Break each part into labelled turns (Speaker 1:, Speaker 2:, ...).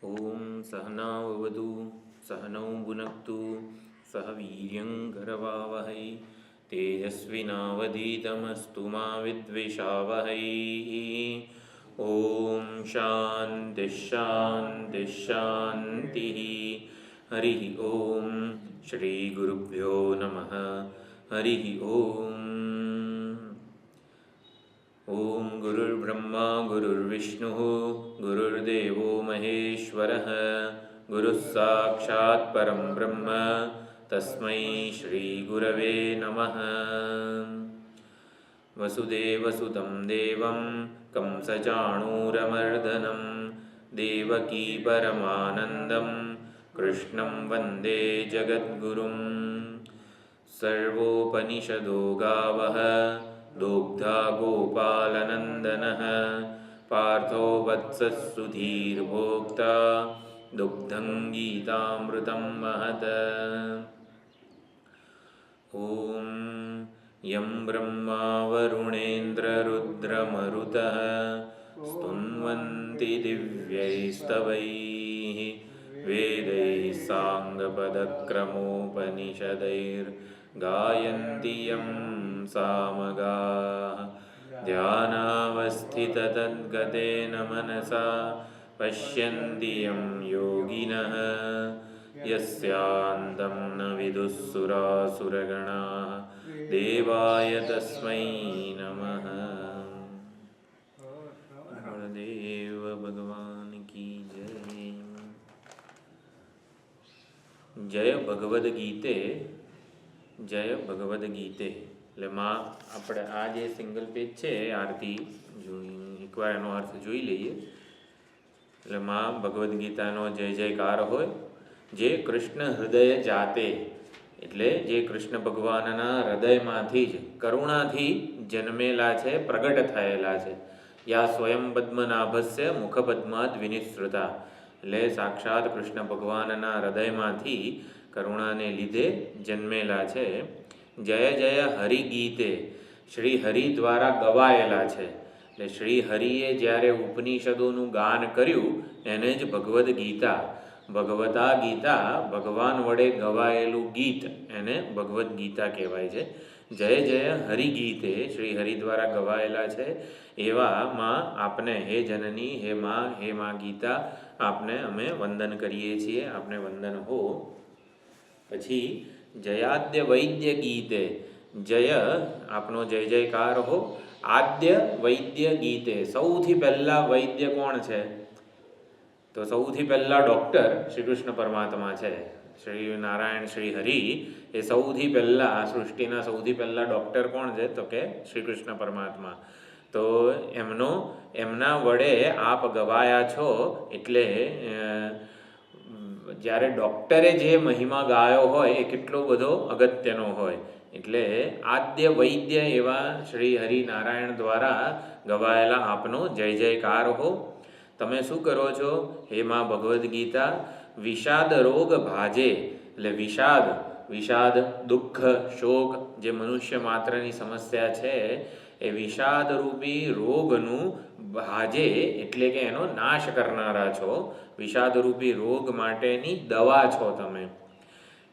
Speaker 1: ઓમ સહનાવવતુ સહનૌ ભુનક્તુ સહ વીર્યંકરવાવહૈ તેજસ્વિનાવધીતમસ્તુ મા વિદ્વિષાવહૈ. ઓમ શાંતિ શાંતિ શાંતિ. હરિ ઓમ. શ્રી ગુરુભ્યો નમઃ. હરિ ઓમ. ઓમ ગુરુર્બ્રહ્મા ગુરુર્વિષ્ણુઃ ગુરુર્દેવો મહેશ્વરઃ ગુરુઃ સાક્ષાત પરમ બ્રહ્મ તસ્મૈ શ્રી ગુરવે નમઃ. વસુદેવસુતં દેવં કંસચાણૂરમર્દનં દેવકી પરમાનંદં કૃષ્ણં વંદે જગદ્ગુરું. સર્વોપનિષદો ગાવઃ દુગ્ધા ગોપાલનંદનઃ પાર્થો વત્સઃ સુધીર્ભોક્તા દુગ્ધં ગીતામૃतं મહત. ઓમ યં બ્રહ્મા વરુણેન્દ્રરુદ્રમરુતઃ સ્તુન્વન્તિ દિવ્યૈસ્તવૈઃ વેદૈઃ સાંગપદક્રમોપનિષदैर्गायन्ति यं सामगाः. ध्यानावस्थिततद्गतेन मनसा पश्यन्ति यं योगिनः यस्यान्तं न विदुः सुरासुरगणाः देवाय तस्मै नमः. गुरुदेव भगवान की जय. જય ભગવદ્ ગીતે. જય ભગવદ્ ગીતે એટલે માં આપણે આ જે સિંગલ પેજ છે આરતી જોઈ એકવાર એનો અર્થ જોઈ લઈએ. એટલે માં ભગવદ્ ગીતાનો જય જયકાર હોય. જે કૃષ્ણ હૃદય જાતે એટલે જે કૃષ્ણ ભગવાનના હૃદયમાંથી જ કરુણાથી જન્મેલા છે, પ્રગટ થયેલા છે. યા સ્વયં પદ્મનાભસ્ય મુખપદ્માદ વિનિસૃતા એટલે સાક્ષાત કૃષ્ણ ભગવાનના હૃદયમાંથી કરુણાને લીધે જન્મેલા છે. જય જય હરિ ગીતે શ્રી હરિ દ્વારા ગવાયેલા છે. એટલે શ્રી હરિએ જ્યારે ઉપનિષદોનું ગાન કર્યું એને જ ભગવદ્ ગીતા, ભગવતા ગીતા, ભગવાન વડે ગવાયેલું ગીત એને ભગવદ્ ગીતા કહેવાય છે. જય જય હરિ ગીતે શ્રી હરિ દ્વારા ગવાયેલા છે એવામાં આપને હે જનની, હે માં ગીતા આપને અમે વંદન કરીએ છીએ. આપને વંદન હો. પછી જયાદ્ય વૈદ્ય ગીતે જય આપનો જય જયકાર હો. આદ્ય વૈદ્ય ગીતે સૌથી પહેલા વૈદ્ય કોણ છે? તો સૌથી પહેલા ડૉક્ટર શ્રી કૃષ્ણ પરમાત્મા છે. શ્રી નારાયણ શ્રી હરિ એ સૌથી પહેલા સૃષ્ટિના સૌથી પહેલા ડૉક્ટર કોણ છે? તો કે શ્રી કૃષ્ણ પરમાત્મા. તો એમના વડે આપ ગવાયા છો. એટલે જ્યારે ડૉક્ટરે જે મહિમા ગાયો હોય એ કેટલો બધો અગત્યનો હોય. એટલે આદ્ય વૈદ્ય એવા શ્રી હરિનારાયણ દ્વારા ગવાયેલા આપનો જય જયકાર હો. તમે શું કરો છો? હે માં ભગવદ્ ગીતા વિષાદ રોગ ભાજે એટલે વિષાદ દુઃખ શોક જે મનુષ્ય માત્રની સમસ્યા છે એ વિષાદ રૂપી રોગનું ભાજે એટલે કે એનો નાશ કરનારા છો. વિષાદ રૂપી રોગ માટેની દવા છો તમે.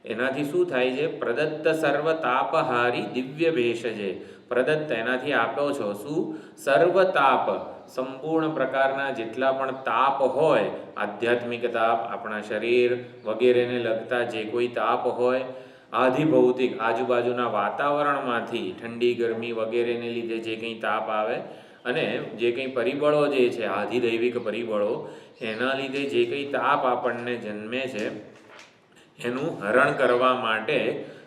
Speaker 1: એનાથી શું થાય છે? પ્રદત્ત સર્વ તાપહારી દિવ્ય ભેષજે પ્રદત્ત એનાથી આપો છો. શું? સર્વ તાપ સંપૂર્ણ પ્રકારના જેટલા પણ તાપ હોય, આધ્યાત્મિક તાપ, આપણા શરીર વગેરેને લગતા જે કોઈ તાપ હોય, આધિભૌતિક આજુબાજુના વાતાવરણમાંથી ઠંડી ગરમી વગેરેને લીધે જે કંઈ તાપ આવે અને જે કંઈ પરિબળો જે છે આધિદૈવિક પરિબળો એના લીધે જે કંઈ તાપ આપણને જન્મે છે એનું હરણ કરવા માટે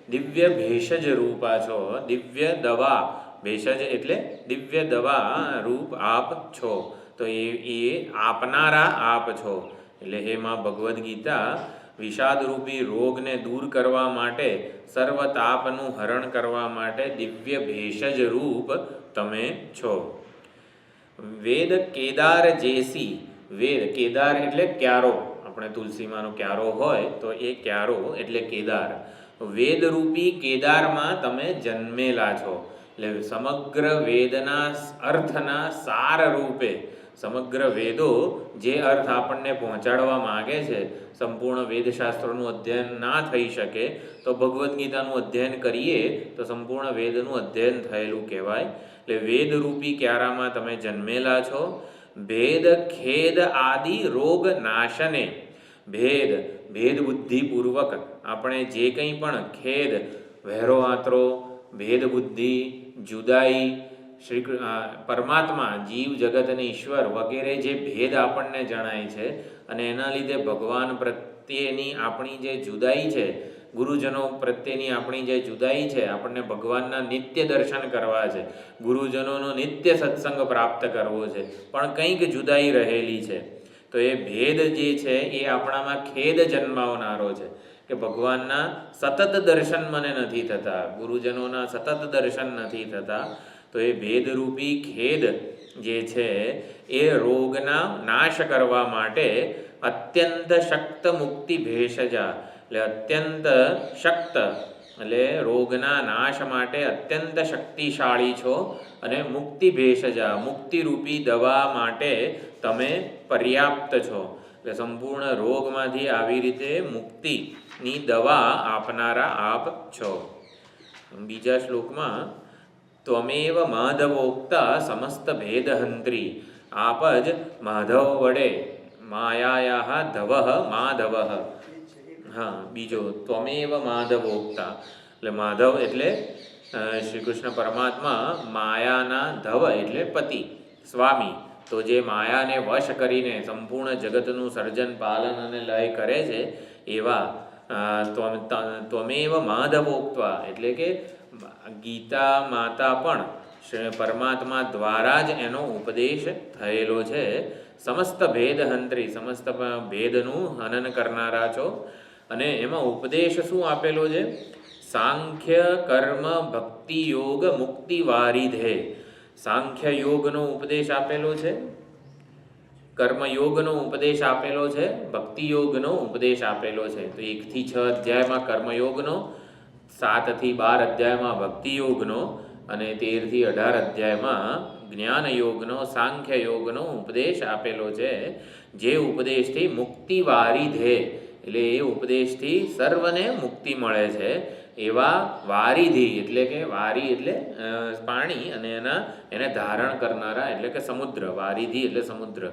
Speaker 1: દિવ્ય ભેષજ રૂપા છો. દિવ્ય દવા ભેષજ એટલે દિવ્ય દવા રૂપ આપ છો. તો એ આપનારા આપ છો. એટલે હે માં ભગવદ્ ગીતા વિષાદરૂપી રોગને દૂર કરવા માટે, સર્વ તાપનું હરણ કરવા માટે દિવ્ય ભેષજ રૂપ તમે છો. વેદ કેદાર જેસી વેદ કેદાર એટલે ક્યારો. આપણે તુલસીમાંનો ક્યારો હોય તો એ ક્યારો એટલે કેદાર. વેદરૂપી કેદારમાં તમે જન્મેલા છો. એટલે સમગ્ર વેદના અર્થના સાર રૂપે સમગ્ર વેદો જે અર્થ આપણને પહોંચાડવા માગે છે, સંપૂર્ણ વેદશાસ્ત્રોનું અધ્યયન ના થઈ શકે તો ભગવદ્ ગીતાનું અધ્યયન કરીએ તો સંપૂર્ણ વેદનું અધ્યયન થયેલું કહેવાય. એટલે વેદરૂપી ક્યારામાં તમે જન્મેલા છો. ભેદ ખેદ આદિ રોગ નાશને, ભેદ બુદ્ધિપૂર્વક આપણે જે કંઈ પણ ખેદ, વહેરો આતરો, ભેદ બુદ્ધિ, જુદાઈ, શ્રી પરમાત્મા, જીવ જગત અને ઈશ્વર વગેરે જે ભેદ આપણને જણાય છે અને એના લીધે ભગવાન પ્રત્યેની આપણી જે જુદાઈ છે, ગુરુજનો પ્રત્યેની આપણી જે જુદાઈ છે, આપણને ભગવાનના નિત્ય દર્શન કરવા છે, ગુરુજનોનો નિત્ય સત્સંગ પ્રાપ્ત કરવો છે, પણ કંઈક જુદાઈ રહેલી છે. તો એ ભેદ જે છે એ આપણામાં ખેદ જન્માવનારો છે કે ભગવાનના સતત દર્શન મને નથી થતા, ગુરુજનોના સતત દર્શન નથી થતા. તો એ ભેદરૂપી ખેદ જે છે એ રોગના નાશ કરવા માટે અત્યંત શક્ત મુક્તિ ભેષજા, એટલે અત્યંત શક્ત એટલે રોગના નાશ માટે અત્યંત શક્તિશાળી છો અને મુક્તિ ભેષજા, મુક્તિરૂપી દવા માટે તમે પર્યાપ્ત છો. એટલે સંપૂર્ણ રોગમાંથી આવી રીતે મુક્તિની દવા આપનારા આપ છો. બીજા શ્લોકમાં ત્વમેવ માધવોક્તા સમસ્ત ભેદહંત્રી, આપ જ માધવ વડે માયાયા ધવઃ માધવઃ. હા, બીજો ત્વમેવ માધવોક્તા એટલે માધવ એટલે શ્રી કૃષ્ણ પરમાત્મા માયાના ધવ એટલે પતિ, સ્વામી. તો જે માયાને વશ કરીને સંપૂર્ણ જગતનું સર્જન, પાલન અને લય કરે છે એવા ત્વમેવ માધવોક્તા એટલે કે ગીતા માતા પણ પરમાત્મા દ્વારા જ એનો ઉપદેશ થયેલો છે. સમસ્ત ભેદહંત્રી, સમસ્ત ભેદનું હનન કરનારા છો. અને એમાં ઉપદેશ શું આપેલો છે? સાંખ્ય કર્મ ભક્તિ યોગ મુક્તિ વારિધે. સાંખ્ય યોગનો ઉપદેશ આપેલો છે, કર્મયોગનો ઉપદેશ આપેલો છે, ભક્તિ યોગનો ઉપદેશ આપેલો છે. તો 1 થી 6 અધ્યાયમાં કર્મયોગનો, 7 થી 12 અધ્યાયમાં ભક્તિ યોગનો અને 13 થી 18 અધ્યાયમાં જ્ઞાન યોગનો, સાંખ્ય યોગનો ઉપદેશ આપેલો છે. જે ઉપદેશથી મુક્તિ વારિધે એટલે એ ઉપદેશથી સર્વને મુક્તિ મળે છે એવા વારિધિ એટલે કે વારી એટલે પાણી અને એને ધારણ કરનારા એટલે કે સમુદ્ર, વારિધિ એટલે સમુદ્ર.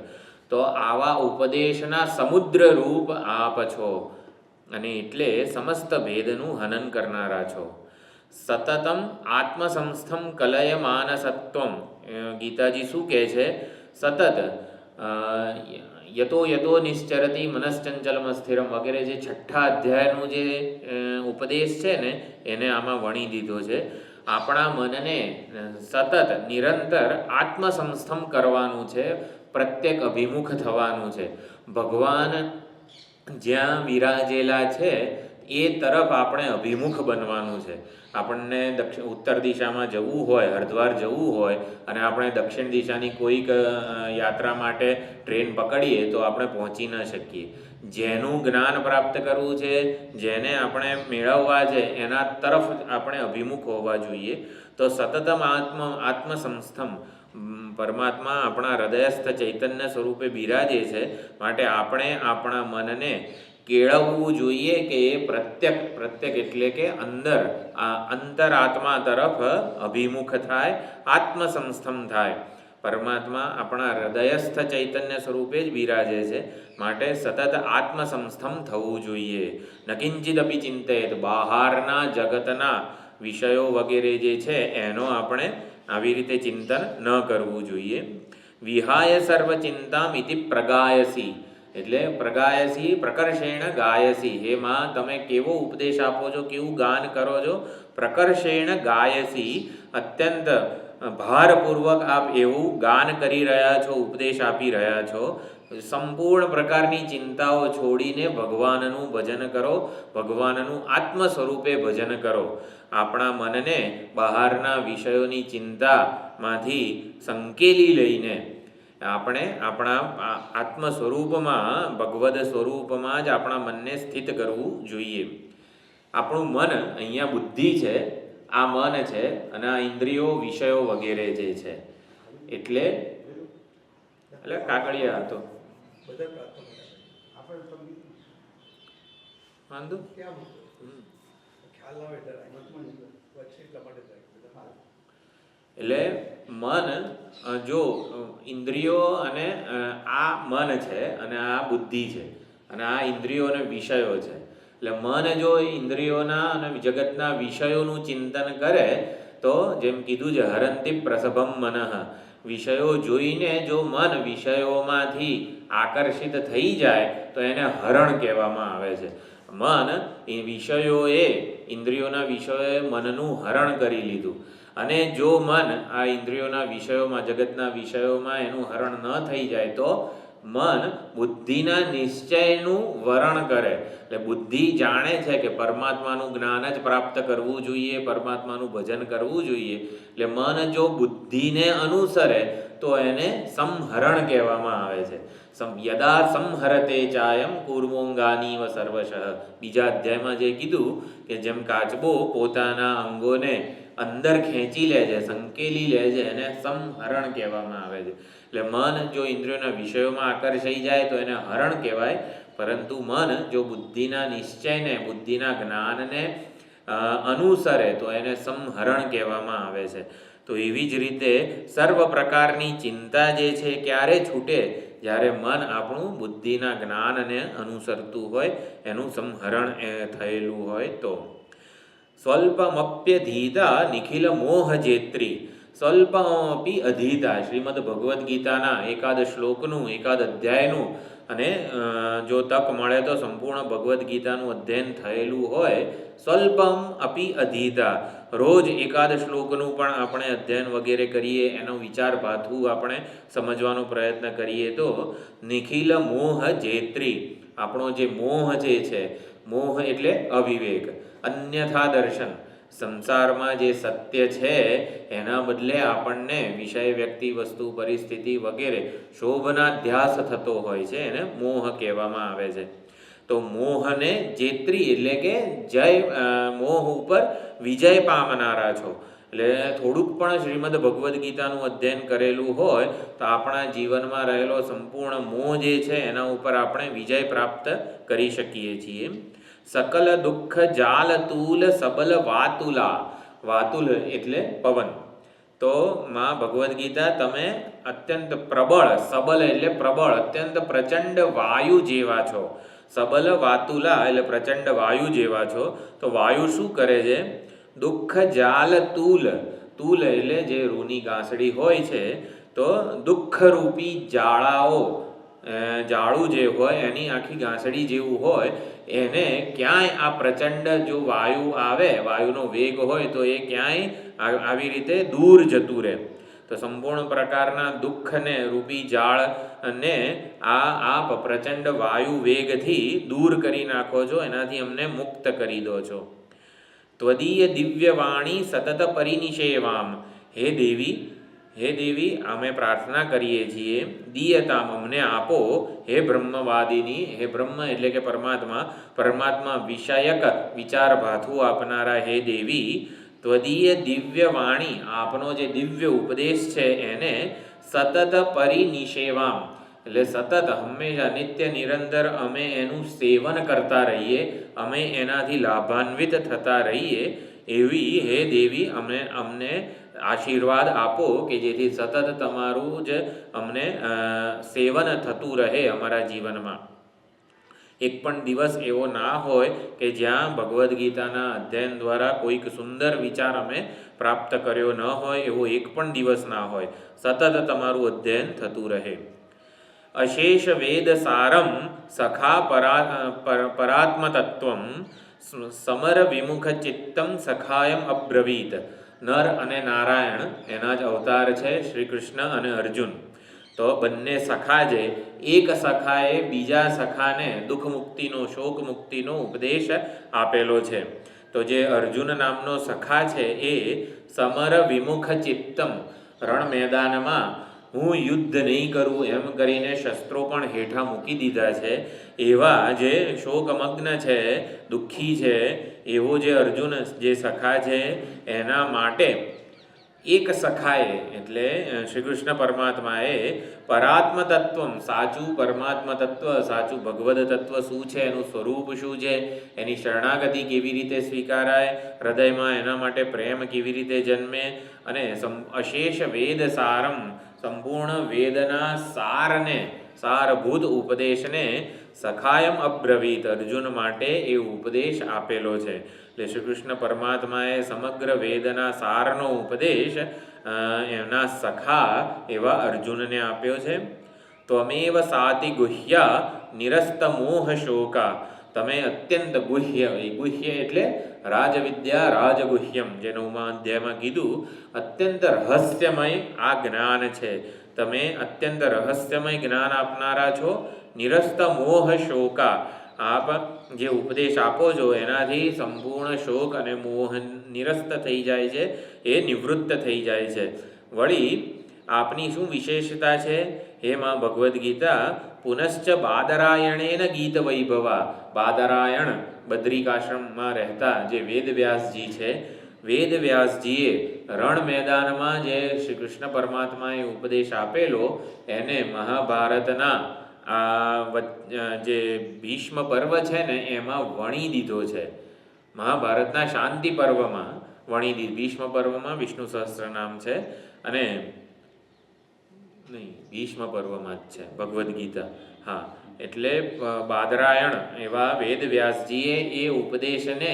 Speaker 1: તો આવા ઉપદેશના સમુદ્ર રૂપ આપ છો અને એટલે સમસ્ત ભેદનું હનન કરનારા છો. સતતમ આત્મસંસ્થમ કલયમાનસત્વમ, ગીતાજી શું કહે છે? સતત યતો યતો નિશ્ચરતી મનશ્ચંચલમ સ્થિરમ વગેરે જે 6ઠ્ઠા અધ્યાયનું જે ઉપદેશ છે ને એને આમાં વણી દીધો છે. આપણા મનને સતત નિરંતર આત્મસંસ્થમ કરવાનું છે, પ્રત્યેક અભિમુખ થવાનું છે. ભગવાન જ્યાં વિરાજેલા છે એ તરફ આપણે અભિમુખ બનવાનું છે. આપણને ઉત્તર દિશામાં જવું હોય, હરિદ્વાર જવું હોય અને આપણે દક્ષિણ દિશાની કોઈક યાત્રા માટે ટ્રેન પકડીએ તો આપણે પહોંચી ન શકીએ. જેનું જ્ઞાન પ્રાપ્ત કરવું છે, જેને આપણે મેળવવા છે એના તરફ આપણે અભિમુખ હોવા જોઈએ. તો સતતમ આત્મસંસ્થમ, પરમાત્મા આપણા હૃદયસ્થ ચૈતન્ય સ્વરૂપે બિરાજે છે, માટે આપણે આપણા મનને કેળવવું જોઈએ કે એ પ્રત્યેક એટલે કે અંતરાત્મા તરફ અભિમુખ થાય, આત્મસંસ્થમ થાય. પરમાત્મા આપણા હૃદયસ્થ ચૈતન્ય સ્વરૂપે જ બિરાજે છે, માટે સતત આત્મસંસ્થમ થવું જોઈએ. નકિંચિદપી ચિંતેત, બહારના જગતના વિષયો વગેરે જે છે એનો આપણે આવી રીતે ચિંતન ન કરવું જોઈએ. વિહાય સર્વ ચિંતામ ઇતિ પ્રગાયસી એટલે પ્રગાયસી પ્રકર્ષેણ ગાયસી. હે માં, તમે કેવો ઉપદેશ આપો છો, કેવું ગાન કરો છો? પ્રકર્ષેણ ગાયસી, અત્યંત ભારપૂર્વક આપ એવું ગાન કરી રહ્યા છો, ઉપદેશ આપી રહ્યા છો. સંપૂર્ણ પ્રકારની ચિંતાઓ છોડીને ભગવાનનું ભજન કરો, ભગવાનનું આત્મ સ્વરૂપે ભજન કરો. આપણા મનને બહારના વિષયોની ચિંતામાંથી સંકેલી લઈને આપણે આપણા આત્મ સ્વરૂપમાં, ભગવદ સ્વરૂપમાં જ આપણા મનને સ્થિત કરવું જોઈએ. આપણું મન અહીંયા બુદ્ધિ છે, આ મન છે અને આ ઇન્દ્રિયો, વિષયો વગેરે જે છે. એટલે એટલે કાકડિયા હતો. વાંધો એટલે મન, જો ઇન્દ્રિયો અને આ મન છે અને આ બુદ્ધિ છે અને આ ઇન્દ્રિયો અને વિષયો છે. એટલે મન જો ઇન્દ્રિયોના અને જગતના વિષયોનું ચિંતન કરે તો જેમ કીધું છે હરંતિ પ્રસભમ મનઃ, વિષયો જોઈને જો મન વિષયોમાંથી આકર્ષિત થઈ જાય તો એને હરણ કહેવામાં આવે છે. મન એ વિષયોએ, ઇન્દ્રિયોના વિષયોએ મનનું હરણ કરી લીધું અને જો મન આ ઇન્દ્રિયોના વિષયોમાં, જગતના વિષયોમાં એનું હરણ ન થઈ જાય તો મન બુદ્ધિના નિશ્ચયનું વરણ કરે. એટલે બુદ્ધિ જાણે છે કે પરમાત્માનું જ્ઞાન જ પ્રાપ્ત કરવું જોઈએ, પરમાત્માનું ભજન કરવું જોઈએ. એટલે મન જો બુદ્ધિને અનુસરે તો એને સંહરણ કહેવામાં આવે છે. યદા સંહરતે ચાયમ કૂર્મોંગાનીવ સર્વશઃ, બીજા અધ્યાયમાં જે કીધું કે જેમ કાચબો પોતાના અંગોને અંદર ખેંચી લે છે, સંકેલી લે છે, એને સંહરણ કહેવામાં આવે છે. એટલે મન જો ઇન્દ્રિયોના વિષયોમાં આકર્ષાઈ જાય તો એને હરણ કહેવાય, પરંતુ મન જો બુદ્ધિના નિશ્ચયને, બુદ્ધિના જ્ઞાનને અનુસરે તો એને સંહરણ કહેવામાં આવે છે. તો એવી જ રીતે સર્વ પ્રકારની ચિંતા જે છે ક્યારે છૂટે? જ્યારે મન આપણું બુદ્ધિના જ્ઞાનને અનુસરતું હોય, એનું સંહરણ થયેલું હોય તો. સ્વલ્પમપ્યધીતા નિખિલ મોહ જેત્રી, સ્વલ્પમપી અધીતા, શ્રીમદ ભગવદ્ ગીતાના એકાદ શ્લોકનું, એકાદ અધ્યાયનું, અને જો તક મળે તો સંપૂર્ણ ભગવદ્ ગીતાનું અધ્યયન થયેલું હોય, સ્વલ્પમ અપી અધીતા, રોજ એકાદ શ્લોકનું પણ આપણે અધ્યયન વગેરે કરીએ, એનો વિચાર ભાથું આપણે સમજવાનો પ્રયત્ન કરીએ તો નિખિલ મોહ જેત્રી, આપણો જે મોહ જે છે, મોહ એટલે અવિવેક, અન્યથા દર્શન, સંસારમાં જે સત્ય છે એના બદલે આપણને વિષય, વ્યક્તિ, વસ્તુ, પરિસ્થિતિ વગેરે શોભના ધ્યાસ થતો હોય છે, એને મોહ કહેવામાં આવે છે. તો મોહને જેત્રી એટલે કે જય, મોહ ઉપર વિજય પામનારા છો. એટલે થોડુંક પણ શ્રીમદ ભગવદ્ ગીતાનું અધ્યયન કરેલું હોય તો આપણા જીવનમાં રહેલો સંપૂર્ણ મોહ જે છે એના ઉપર આપણે વિજય પ્રાપ્ત કરી શકીએ છીએ. સકલ દુઃખ જાલ તૂલ સબલ વાતુલા, વાતુલ એટલે પવન. તો માં ભગવદ્ ગીતા તમે અત્યંત પ્રબળ, સબલ એટલે પ્રબળ, અત્યંત પ્રચંડ વાયુ જેવા છો. સબલ વાતુલા એટલે પ્રચંડ વાયુ જેવા છો. તો વાયુ શું કરે છે? દુઃખ જાલ તૂલ, તૂલ એટલે જે રૂની ગાંસડી હોય છે, તો દુઃખરૂપી જાળાઓ, જાળું જે હોય એની આખી ગાંસડી જેવું હોય, એને ક્યાંય આ પ્રચંડ જો વાયુ આવે, વાયુનો વેગ હોય તો એ ક્યાંય આવી રીતે દૂર જતું રહે. તો સંપૂર્ણ પ્રકારના દુઃખને રૂપી જાળને આપ પ્રચંડ વાયુ વેગથી દૂર કરી નાખો છો, એનાથી અમને મુક્ત કરી દો છો. ત્વદીય દિવ્ય વાણી સતત પરિનિષેવામ, હે દેવી, હે દેવી, અમે પ્રાર્થના કરીએ છીએ, દીયતામ અમને આપો, હે બ્રહ્મવાદિની, હે બ્રહ્મ એટલે કે પરમાત્મા, પરમાત્મા વિષયક વિચાર ભાથું આપનારા હે દેવી, ત્વદીય દિવ્ય વાણી, આપનો જે દિવ્ય ઉપદેશ છે એને સતત પરિનિષેવામ એટલે સતત, હંમેશા, નિત્ય નિરંતર અમે એનું સેવન કરતા રહીએ, અમે એનાથી લાભાન્વિત થતા રહીએ, એવી હે દેવી અમને આશીર્વાદ આપો કે જેથી સતત તમારું જ અમને સેવન થતું રહે અમારા જીવનમાં. એક પણ દિવસ એવો ના હોય કે જ્યાં ભગવદ્ ગીતાના અધ્યયન દ્વારા કોઈક સુંદર વિચાર અમે પ્રાપ્ત કર્યો ન હોય, એવો એક પણ દિવસ ના હોય. સતત તમારું અધ્યયન થતું રહે. અશેષ વેદ સારમ સખા પરાત્મતત્વમ સમર વિમુખ ચિત્તમ સખાયમ અબ્રવીત. નર અને નારાયણ એના જ અવતાર છે, શ્રી કૃષ્ણ અને અર્જુન. તો બંને સખા છે, એક સખાએ બીજા સખાને દુઃખ મુક્તિનો, શોક મુક્તિનો ઉપદેશ આપેલો છે. તો જે અર્જુન નામનો સખા છે એ સમર વિમુખ ચિત્તમ, રણ મેદાનમાં હું યુદ્ધ નહીં કરું એમ કરીને શસ્ત્રો પણ હેઠા મૂકી દીધા છે, એવા જે શોકમગ્ન છે, દુઃખી છે, એવો જે અર્જુન જે સખા છે એના માટે એક સખાએ એટલે શ્રી કૃષ્ણ પરમાત્માએ પરાત્મ તત્વમ સાચું પરમાત્મ તત્વ સાચું ભગવદ તત્વ શું છે, એનું સ્વરૂપ શું છે, એની શરણાગતિ કેવી રીતે સ્વીકારાય, હૃદયમાં એના માટે પ્રેમ કેવી રીતે જન્મે, અને અશેષ વેદ સારમ સંપૂર્ણ વેદના સારને સારભૂત ઉપદેશને સખાયમ અબ્રવીત અર્જુન માટે એ ઉપદેશ આપેલો છે. એટલે શ્રી કૃષ્ણ પરમાત્માએ સમગ્ર વેદના સારનો ઉપદેશ એમના સખા એવા અર્જુનને આપ્યો છે. ત્વમેવ સાતિ ગુહ્યા નિરસ્ત મોહ શોકા, તમે અત્યંત ગુહ્ય, એ ગુહ્ય એટલે રાજવિદ્યા રાજગુહ્યમ, જે 9મા અધ્યાયમાં કીધું, અત્યંત રહસ્યમય આ જ્ઞાન છે. તમે અત્યંત રહસ્યમય જ્ઞાન આપનારા છો. નિરસ્ત મોહ શોકા, આપ જે ઉપદેશ આપો છો એનાથી સંપૂર્ણ શોક અને મોહ નિરસ્ત થઈ જાય છે, એ નિવૃત્ત થઈ જાય છે. વળી આપની શું વિશેષતા છે? હે માં ભગવદ્ ગીતા, પુનશ્ચ બાદરાયણેન ગીત વૈભવા, બાદરાયણ બદ્રિકાશ્રમમાં રહેતા જે વેદવ્યાસજી છે, વેદવ્યાસજીએ રણ મેદાનમાં જે શ્રી કૃષ્ણ પરમાત્માએ ઉપદેશ આપેલો એને મહાભારતના આ જે ભીષ્મ પર્વ છે ને એમાં વણી દીધો છે. મહાભારતના શાંતિ પર્વમાં વણી દીધું. ભીષ્મ પર્વમાં વિષ્ણુ સહસ્ત્રનામ છે અને નહીં, ભીષ્મ પર્વમાં જ છે ભગવદ્ ગીતા. હા, એટલે બાદરાયણ એવા વેદવ્યાસજીએ એ ઉપદેશને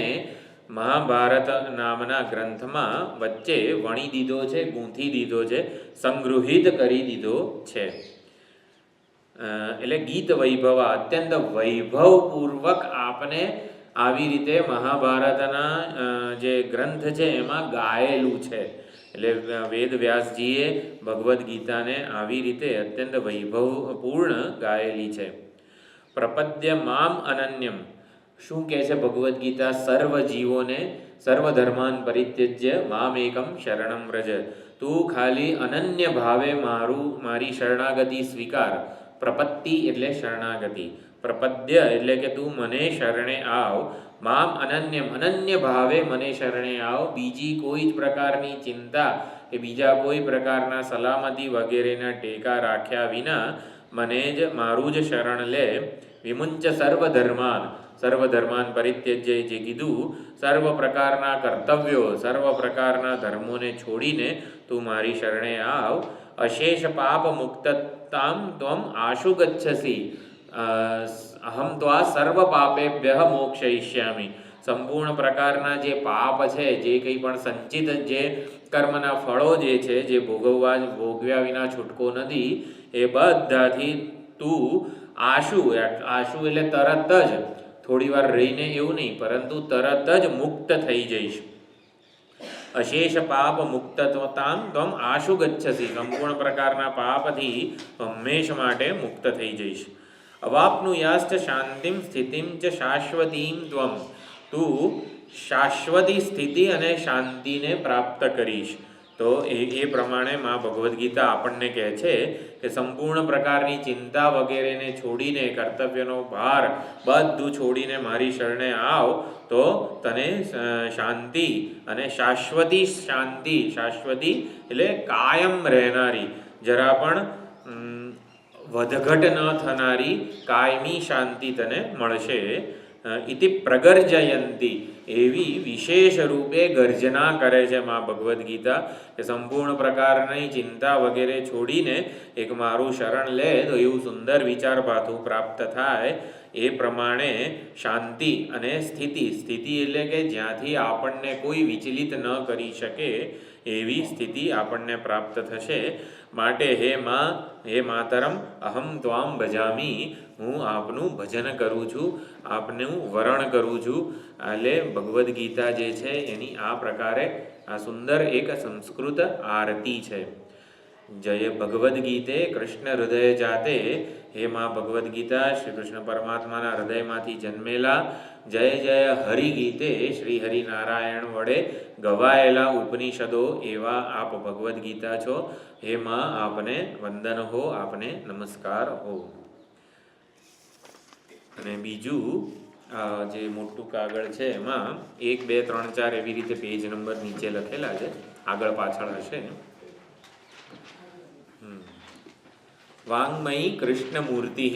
Speaker 1: મહાભારત નામના ગ્રંથમાં વચ્ચે વણી દીધો છે, ગૂંથી દીધો છે, સંગૃહિત કરી દીધો છે. એટલે ગીત વૈભવ, અત્યંત વૈભવપૂર્વક આપને આવી રીતે મહાભારતના જે ગ્રંથ છે એમાં ગાયેલું છે. એટલે વેદ વ્યાસજીએ ભગવદ્ ગીતાને આવી રીતે અત્યંત વૈભવપૂર્ણ ગાયેલી છે. પ્રપદ્ય મામ અનન્યમ, શું કહે છે ભગવદ્ ગીતા? સર્વ જીવોને સર્વ ધર્માન પરિત્યજ્ય મામ એકમ શરણમ વ્રજ, તું ખાલી અનન્ય ભાવે મારી શરણાગતિ સ્વીકાર. પ્રપત્તિ એટલે શરણાગતિ, પ્રપદ્ય એટલે કે તું મને શરણે આવ. મામ અનન્યમ, અનન્ય ભાવે મને શરણે આવ. બીજી કોઈ જ પ્રકારની ચિંતા કે બીજા કોઈ પ્રકારના સલામતી વગેરેના ટેકા રાખ્યા વિના મને જ મારું જ શરણ લે. વિમુંચ સર્વધર્માન, સર્વધર્માન પરિત્યજ્ય જે કીધું, સર્વ પ્રકારના કર્તવ્યો સર્વ પ્રકારના ધર્મોને છોડીને તું મારી શરણે આવ. અશેષ પાપ મુક્તતામ ત્વમ આશુ ગચ્છસી, અહમ ત્વા સર્વ પાપેભ્ય મોક્ષયિષ્યામિ. સંપૂર્ણ પ્રકારના જે પાપ છે, જે કંઈ પણ સંચિત જે કર્મના ફળો જે છે, જે ભોગવ્યા વિના છૂટકો નથી, એ બધાથી તું આશુ, આશુ એટલે તરત જ, થોડી વાર રહીને એવું નહીં, પરંતુ તરત જ મુક્ત થઈ જઈશ. અશેષ પાપ મુક્તતામ ત્વમ આશુ ગચ્છસી, સંપૂર્ણ પ્રકારના પાપથી હંમેશ માટે મુક્ત થઈ જઈશ. અવાપ્નુયાશ્ચ શાંતિમ સ્થિતિમ ચ શાશ્વતીમ ત્વમ, તું શાશ્વતી સ્થિતિ અને શાંતિને પ્રાપ્ત કરીશ. તો એ પ્રમાણે માં ભગવદ્ ગીતા આપણને કહે છે કે સંપૂર્ણ પ્રકારની ચિંતા વગેરેને છોડીને, કર્તવ્યનો ભાર બધું છોડીને મારી શરણે આવ તો તને શાંતિ અને શાશ્વતી શાંતિ, શાશ્વતી એટલે કાયમ રહેનારી, જરા પણ વધઘટ ન થનારી કાયમી શાંતિ તને મળશે. ઇતિ પ્રગર્જયંતી, એવી વિશેષ રૂપે ગર્જના કરે છે માં ભગવદ્ ગીતા કે સંપૂર્ણ પ્રકારની ચિંતા વગેરે છોડીને એક મારું શરણ લે તો એવું સુંદર વિચાર પાથું પ્રાપ્ત થાય. એ પ્રમાણે શાંતિ અને સ્થિતિ, સ્થિતિ એટલે કે જ્યાંથી આપણને કોઈ વિચલિત ન કરી શકે એવી સ્થિતિ આપણને પ્રાપ્ત થશે. માટે હે માં, હે માતરમ, અહમ ત્વામ ભજામી, હું આપનું ભજન કરું છું, આપનું વરણ કરું છું. એટલે ભગવદ્ ગીતા જે છે એની આ પ્રકારે આ સુંદર એક સંસ્કૃત આરતી છે. જય ભગવદ્ ગીતે કૃષ્ણ હૃદય જાતે, હે માં ભગવદ્ ગીતા શ્રી કૃષ્ણ પરમાત્માના હૃદયમાંથી જન્મેલા, જય જય હરિ ગીતે, શ્રી હરિનારાયણ વડે ગવાયેલા ઉપનિષદો એવા આપ ભગવદ્ ગીતા છો. હે માં, આપને વંદન હો, આપને નમસ્કાર હો. અને બીજું જે મોટું કાગળ છે એમાં 1, 2, 3, 4 એવી રીતે પેજ નંબર નીચે લખેલા છે. આગળ પાછળ હશે. વાંગમયી કૃષ્ણ મૂર્તિ,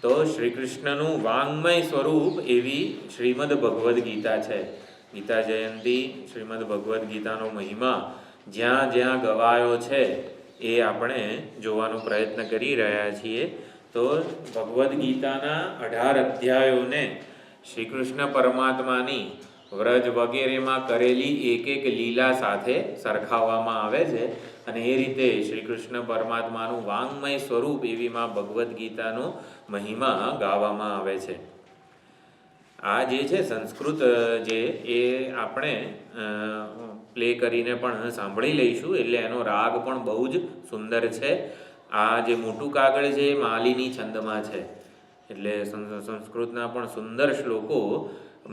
Speaker 1: તો શ્રી કૃષ્ણનું વાંગમય સ્વરૂપ એવી શ્રીમદ ભગવદ્ ગીતા છે. ગીતા જયંતી શ્રીમદ ભગવદ્ ગીતાનો મહિમા જ્યાં જ્યાં ગવાયો છે એ આપણે જોવાનો પ્રયત્ન કરી રહ્યા છીએ. તો ભગવદ્ ગીતાના 18 અધ્યાયોને શ્રી કૃષ્ણ પરમાત્માની વ્રજ વગેરેમાં કરેલી એક એક લીલા સાથે સરખાવવામાં આવે છે. અને એ રીતે શ્રી કૃષ્ણ પરમાત્માનું વાંગમય સ્વરૂપ એવીમાં ભગવદ્ ગીતાનો મહિમા ગાવામાં આવે છે. આ જે છે સંસ્કૃત જે એ આપણે પ્લે કરીને પણ સાંભળી લઈશું. એટલે એનો રાગ પણ બહુ જ સુંદર છે. આ જે મોટું કાગળ છે એ માલિની છંદમાં છે. એટલે સંસ્કૃતના પણ સુંદર શ્લોકો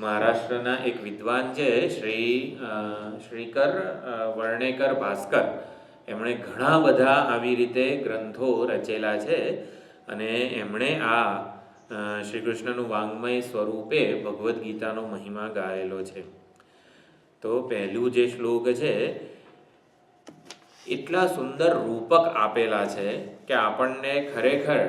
Speaker 1: મહારાષ્ટ્રના એક વિદ્વાન છે શ્રીકર વર્ણેકર ભાસ્કર, એમણે ઘણા બધા આવી રીતે ગ્રંથો રચેલા છે. અને એમણે આ શ્રી કૃષ્ણનું વાંગમય સ્વરૂપે ભગવદ્ ગીતાનો મહિમા ગાયેલો છે. તો પહેલું જે શ્લોક છે એટલા સુંદર રૂપક આપેલા છે કે આપણને ખરેખર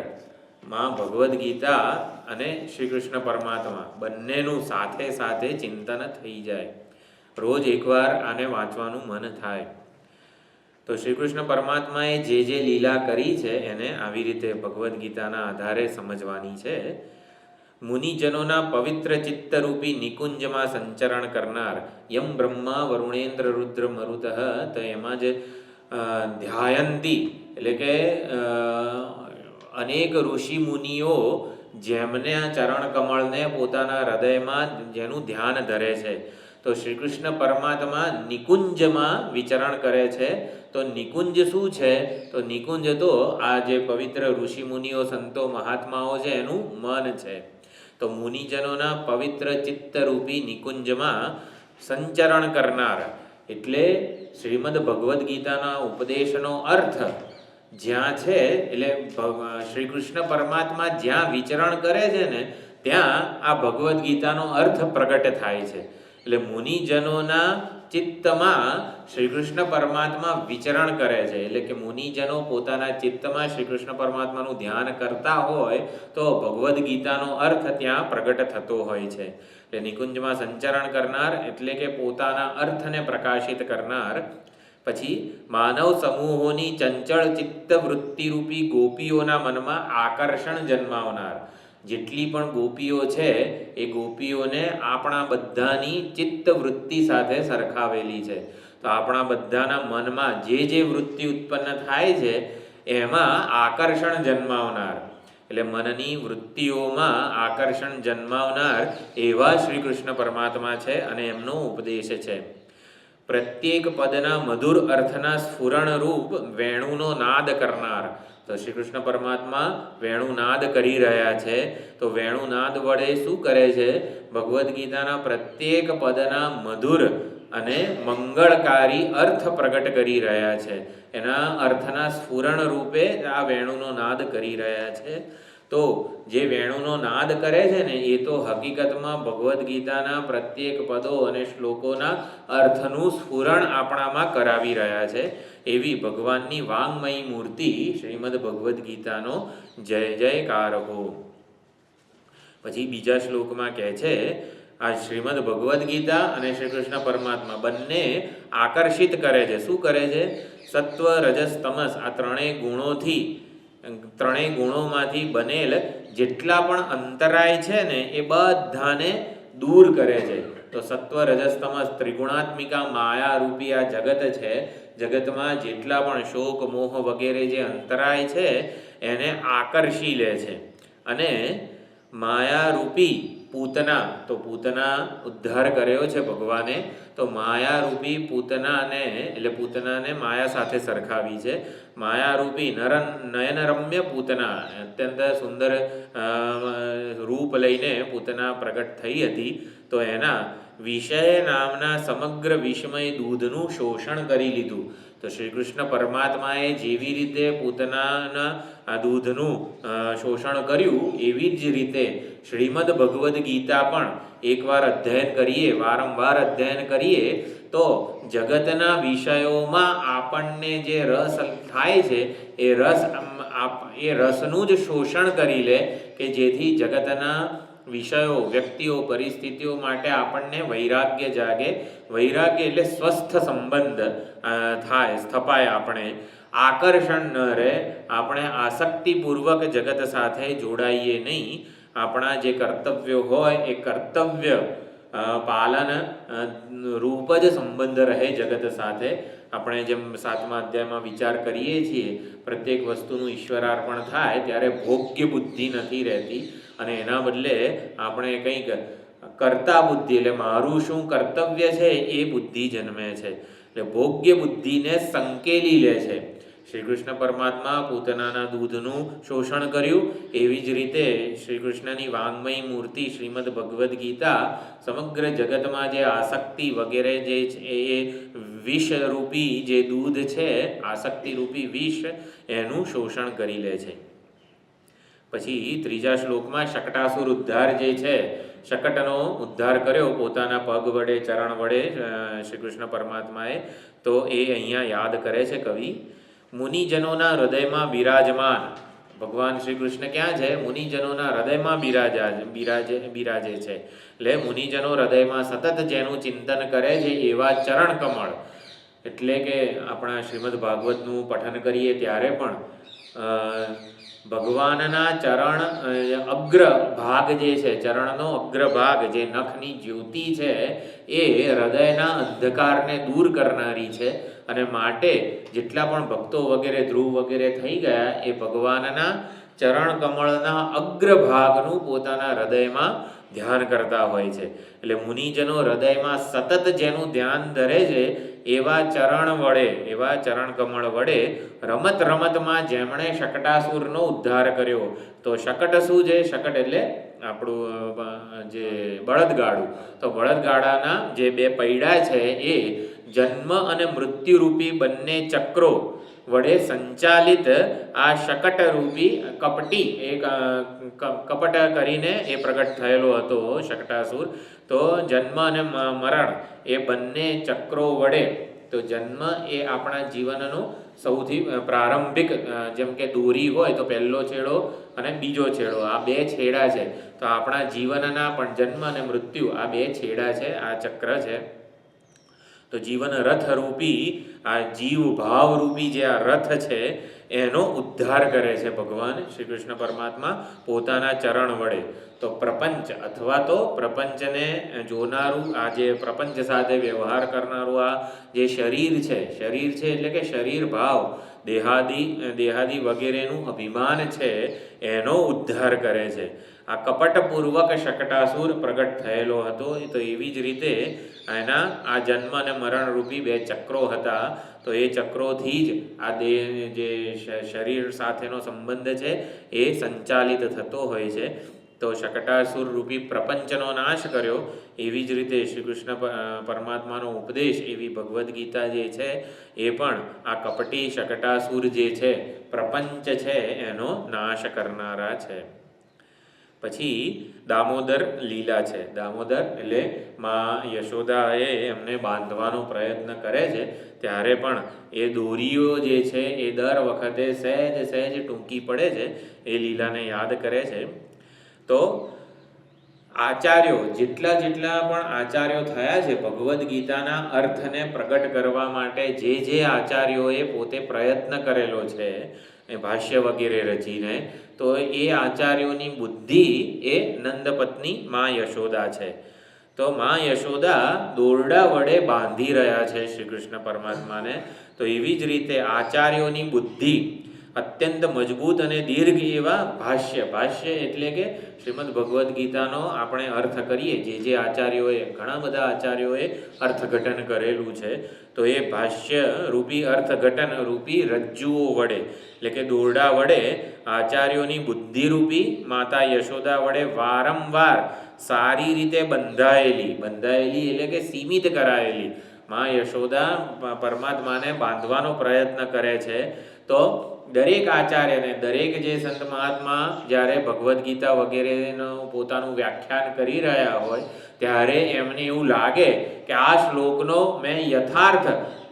Speaker 1: માં ભગવદ્ ગીતા અને શ્રી કૃષ્ણ પરમાત્મા બંનેનું સાથે સાથે ચિંતન થઈ જાય. રોજ એકવાર આને વાંચવાનું મન થાય. તો શ્રી કૃષ્ણ પરમાત્માએ જે લીલા કરી છે એને આવી રીતે ભગવદ્ ગીતાના આધારે સમજવાની છે. મુનિજનોના પવિત્ર ચિત્તરૂપી નિકુંજમાં સંચરણ કરનાર યમ બ્રહ્મા વરુણેન્દ્ર રુદ્ર મરુતઃ, તો એમાં જ ધ્યાયંતી એટલે કે અનેક ઋષિ મુનિઓ જેમને ચરણ કમળને પોતાના હૃદયમાં જેનું ધ્યાન ધરે છે. તો શ્રી કૃષ્ણ પરમાત્મા નિકુંજમાં વિચરણ કરે છે. તો નિકુંજ શું છે? તો નિકુંજ તો આ જે પવિત્ર ઋષિ મુનિઓ સંતો મહાત્માઓ છે એનું મન છે. તો મુનિજનોના પવિત્ર ચિત્તરૂપી નિકુંજમાં સંચરણ કરનાર એટલે શ્રીમદ ભગવદ્ ગીતાના ઉપદેશનો અર્થ જ્યાં છે એટલે શ્રી કૃષ્ણ પરમાત્મા જ્યાં વિચરણ કરે છે ને ત્યાં આ ભગવદ્ ગીતાનો અર્થ પ્રગટ થાય છે. એટલે મુનિજનોના ચિત્તમાં શ્રી કૃષ્ણ પરમાત્મા વિચરણ કરે છે. એટલે કે મુનિજનો પોતાના ચિત્તમાં શ્રી કૃષ્ણ પરમાત્માનું ધ્યાન કરતા હોય તો ભગવદ્ ગીતાનો અર્થ ત્યાં પ્રગટ થતો હોય છે. એટલે નિકુંજમાં સંચરણ કરનાર એટલે કે પોતાના અર્થને પ્રકાશિત કરનાર. પછી માનવ સમૂહોની ચંચળ ચિત્ત વૃત્તિરૂપી ગોપીઓના મનમાં આકર્ષણ જન્માવનાર. જેટલી પણ ગોપીઓ છે એ ગોપીઓને આપણા બધાની ચિત્ત વૃત્તિ સાથે સરખાવેલી છે. તો આપણા બધાના મનમાં જે વૃત્તિ ઉત્પન્ન થાય છે એમાં આકર્ષણ જન્માવનાર એટલે મનની વૃત્તિઓમાં આકર્ષણ જન્માવનાર એવા શ્રી કૃષ્ણ પરમાત્મા છે અને એમનો ઉપદેશ છે. પ્રત્યેક પદના મધુર અર્થના સ્ફુરણ રૂપ વેણુનો નાદ કરનાર. તો શ્રી કૃષ્ણ પરમાત્મા વેણુનાદ કરી રહ્યા છે. તો વેણુનાદ વડે શું કરે છે? ભગવદ્ ગીતાના પ્રત્યેક પદના મધુર અને મંગળકારી અર્થ પ્રગટ કરી રહ્યા છે. એના અર્થના સ્ફુરણ રૂપે આ વેણુનો નાદ કરી રહ્યા છે. તો જે વેણુનો નાદ કરે છે ને એ તો હકીકતમાં ભગવદ્ ગીતાના પ્રત્યેક પદો અને શ્લોકોના અર્થનું સ્ફુરણ આપણામાં કરાવી રહ્યા છે. એવી ભગવાનની વાંગમયી મૂર્તિ શ્રીમદ ભગવદ્ ગીતાનો જય જયકાર હો. પછી બીજા શ્લોકમાં કહે છે આ શ્રીમદ ભગવદ્ ગીતા અને શ્રી કૃષ્ણ પરમાત્મા બંને આકર્ષિત કરે છે. શું કરે છે? સત્વ રજસ તમસ આ ત્રણેય ગુણોમાંથી બનેલ જેટલા પણ અંતરાય છે ને એ બધાને દૂર કરે છે. તો સત્વ રજસ તમસ ત્રિગુણાત્મિકા માયા રૂપી આ જગત છે. જગતમાં જેટલા પણ શોક મોહ વગેરે જે અંતરાય છે એને આકર્ષી લે છે. અને માયારૂપી પૂતના, તો પૂતના ઉદ્ધાર કર્યો છે ભગવાને. તો માયારૂપી પૂતનાને એટલે પૂતનાને માયા સાથે સરખાવી છે. માયારૂપી નયનરમ્ય પૂતના અત્યંત સુંદર રૂપ લઈને પૂતના પ્રગટ થઈ હતી. તો એના વિષય નામના સમગ્ર વિશ્વમય દૂધનું શોષણ કરી લીધું. તો તો શ્રી કૃષ્ણ પરમાત્માએ જેવી રીતે પૂતનાના આ દૂધનું શોષણ કર્યું, એવી જ રીતે શ્રીમદ ભગવદ્ ગીતા પણ એકવાર અધ્યયન કરીએ, વારંવાર અધ્યયન કરીએ તો જગતના વિષયોમાં આપણને જે રસ થાય છે એ રસનું જ શોષણ કરી લે, કે જેથી જગતના વિષયો, વ્યક્તિઓ, પરિસ્થિતિઓ માટે આપણને વૈરાગ્ય જાગે. વૈરાગ્ય એટલે સ્વસ્થ સંબંધ થાય, સ્થપાય, આપણે આકર્ષણ ન રહે, આપણે આસક્તિપૂર્વક જગત સાથે જોડાઈએ નહીં. આપણા જે કર્તવ્યો હોય એ કર્તવ્ય પાલન રૂપ જ સંબંધ રહે જગત સાથે. આપણે જેમ 7મા અધ્યાયમાં વિચાર કરીએ છીએ, પ્રત્યેક વસ્તુનું ઈશ્વરાર્પણ થાય ત્યારે ભોગ્ય બુદ્ધિ નથી રહેતી, અને એના બદલે આપણે કંઈક કર્તા બુદ્ધિ, એટલે મારું શું કર્તવ્ય છે એ બુદ્ધિ જન્મે છે. એટલે ભોગ્ય બુદ્ધિને સંકેલી લે છે. શ્રી કૃષ્ણ પરમાત્મા પૂતનાના દૂધનું શોષણ કર્યું, એવી જ રીતે શ્રી કૃષ્ણની વાંગ્મયી મૂર્તિ શ્રીમદ ભગવદ્ ગીતા સમગ્ર જગતમાં જે આસક્તિ વગેરે જે છે એ વિષરૂપી જે દૂધ છે, આસક્તિરૂપી વિષ, એનું શોષણ કરી લે છે. પછી 3જા શ્લોકમાં શકટાસુર ઉદ્ધાર જે છે, શકટનો ઉદ્ધાર કર્યો પોતાના પગ વડે, ચરણ વડે શ્રી કૃષ્ણ પરમાત્માએ, તો એ અહીંયા યાદ કરે છે કવિ. મુનિજનોના હૃદયમાં બિરાજમાન ભગવાન શ્રી કૃષ્ણ ક્યાં છે? મુનિજનોના હૃદયમાં બિરાજે છે. એટલે મુનિજનો હૃદયમાં સતત જેનું ચિંતન કરે છે એવા ચરણ કમળ, એટલે કે આપણા શ્રીમદ ભાગવતનું પઠન કરીએ ત્યારે પણ ભગવાનના ચરણ અગ્ર ભાગ જે છે, ચરણનો અગ્ર ભાગ જે નખની જ્યોતિ છે, એ હૃદયના અંધકારને દૂર કરનારી છે. અને માટે જેટલા પણ ભક્તો વગેરે ધ્રુવ વગેરે થઈ ગયા, એ ભગવાનના ચરણ કમળના અગ્રભાગનું પોતાના હૃદયમાં ધ્યાન કરતા હોય છે. એટલે મુનિજનો હૃદયમાં સતત જેનું ધ્યાન ધરે છે એવા ચરણ વડે, એવા ચરણ કમળ વડે રમત રમતમાં જેમણે શકટાસુરનો ઉદ્ધાર કર્યો. તો શકટ શું છે? શકટ એટલે આપણું જે બળદગાડું. તો બળદગાડાના જે 2 પૈડા છે એ જન્મ અને મૃત્યુરૂપી બંને ચક્રો વડે સંચાલિત આ શકટરૂપી કપટી, એક કપટ કરીને એ પ્રગટ થયેલો હતો શકટાસુર. તો જન્મ અને મરણ એ બંને ચક્રો વડે, તો જન્મ એ આપણા જીવનનો સૌથી પ્રારંભિક, જેમ કે દોરી હોય તો પહેલો છેડો અને બીજો છેડો, આ 2 છેડા છે. તો આપણા જીવનના પણ જન્મ અને મૃત્યુ આ 2 છેડા છે, આ ચક્ર છે. તો જીવન રથરૂપી આ જીવ ભાવરૂપી જે આ રથ છે એનો ઉદ્ધાર કરે છે ભગવાન શ્રી કૃષ્ણ પરમાત્મા પોતાના ચરણ વડે. તો પ્રપંચ અથવા તો પ્રપંચને જોનારું, આ જે પ્રપંચ સાથે વ્યવહાર કરનારું આ જે શરીર છે એટલે કે શરીર ભાવ, દેહાદી વગેરેનું અભિમાન છે, એનો ઉદ્ધાર કરે છે. આ કપટપૂર્વક શકટાસુર પ્રગટ થયેલો હતો. તો એવી જ રીતે એના આ જન્મ અને મરણ રૂપી 2 ચક્રો હતા. તો એ ચક્રોથી જ આ દેહ, જે શરીર સાથેનો સંબંધ છે, એ સંચાલિત થતો હોય છે. તો શકટાસુર રૂપી પ્રપંચનો નાશ કર્યો. એવી જ રીતે શ્રી કૃષ્ણ પરમાત્માનો ઉપદેશ એવી ભગવદ્ ગીતા જે છે એ પણ આ કપટી શકટાસુર જે છે, પ્રપંચ છે, એનો નાશ કરનારા છે. પછી દામોદર લીલા છે. દામોદર એટલે માં યશોદાએ એમને બાંધવાનો પ્રયત્ન કરે છે, ત્યારે પણ એ દોરીઓ જે છે એ દર વખતે સહેજ ટૂંકી પડે છે. એ લીલાને યાદ કરે છે. તો આચાર્યો, જેટલા પણ આચાર્યો થયા છે ભગવદ્ ગીતાના અર્થને પ્રગટ કરવા માટે, જે આચાર્યોએ પોતે પ્રયત્ન કરેલો છે એ ભાષ્ય વગેરે રચીને, તો એ આચાર્યોની બુદ્ધિ એ નંદપત્ની માં યશોદા છે. તો માં યશોદા દોરડા વડે બાંધી રહ્યા છે શ્રી કૃષ્ણ પરમાત્માને. તો એવી જ રીતે આચાર્યોની બુદ્ધિ અત્યંત મજબૂત અને દીર્ઘ એવા ભાષ્ય એટલે કે શ્રીમદ ભગવદ્ ગીતાનો આપણે અર્થ કરીએ, જે આચાર્યોએ, ઘણા બધા આચાર્યોએ અર્થઘટન કરેલું છે. તો એ ભાષ્ય રૂપી અર્થઘટન રૂપી રજ્જુઓ વડે, એટલે કે દોરડા વડે આચાર્યોની બુદ્ધિરૂપી માતા યશોદા વડે વારંવાર સારી રીતે બંધાયેલી એટલે કે સીમિત કરાયેલી માં યશોદા પરમાત્માને બાંધવાનો પ્રયત્ન કરે છે. તો દરેક આચાર્યને, દરેક જે સંત મહાત્મા જ્યારે ભગવદ્ ગીતા વગેરેનું પોતાનું વ્યાખ્યાન કરી રહ્યા હોય ત્યારે એમને એવું લાગે કે આ શ્લોકનો મેં યથાર્થ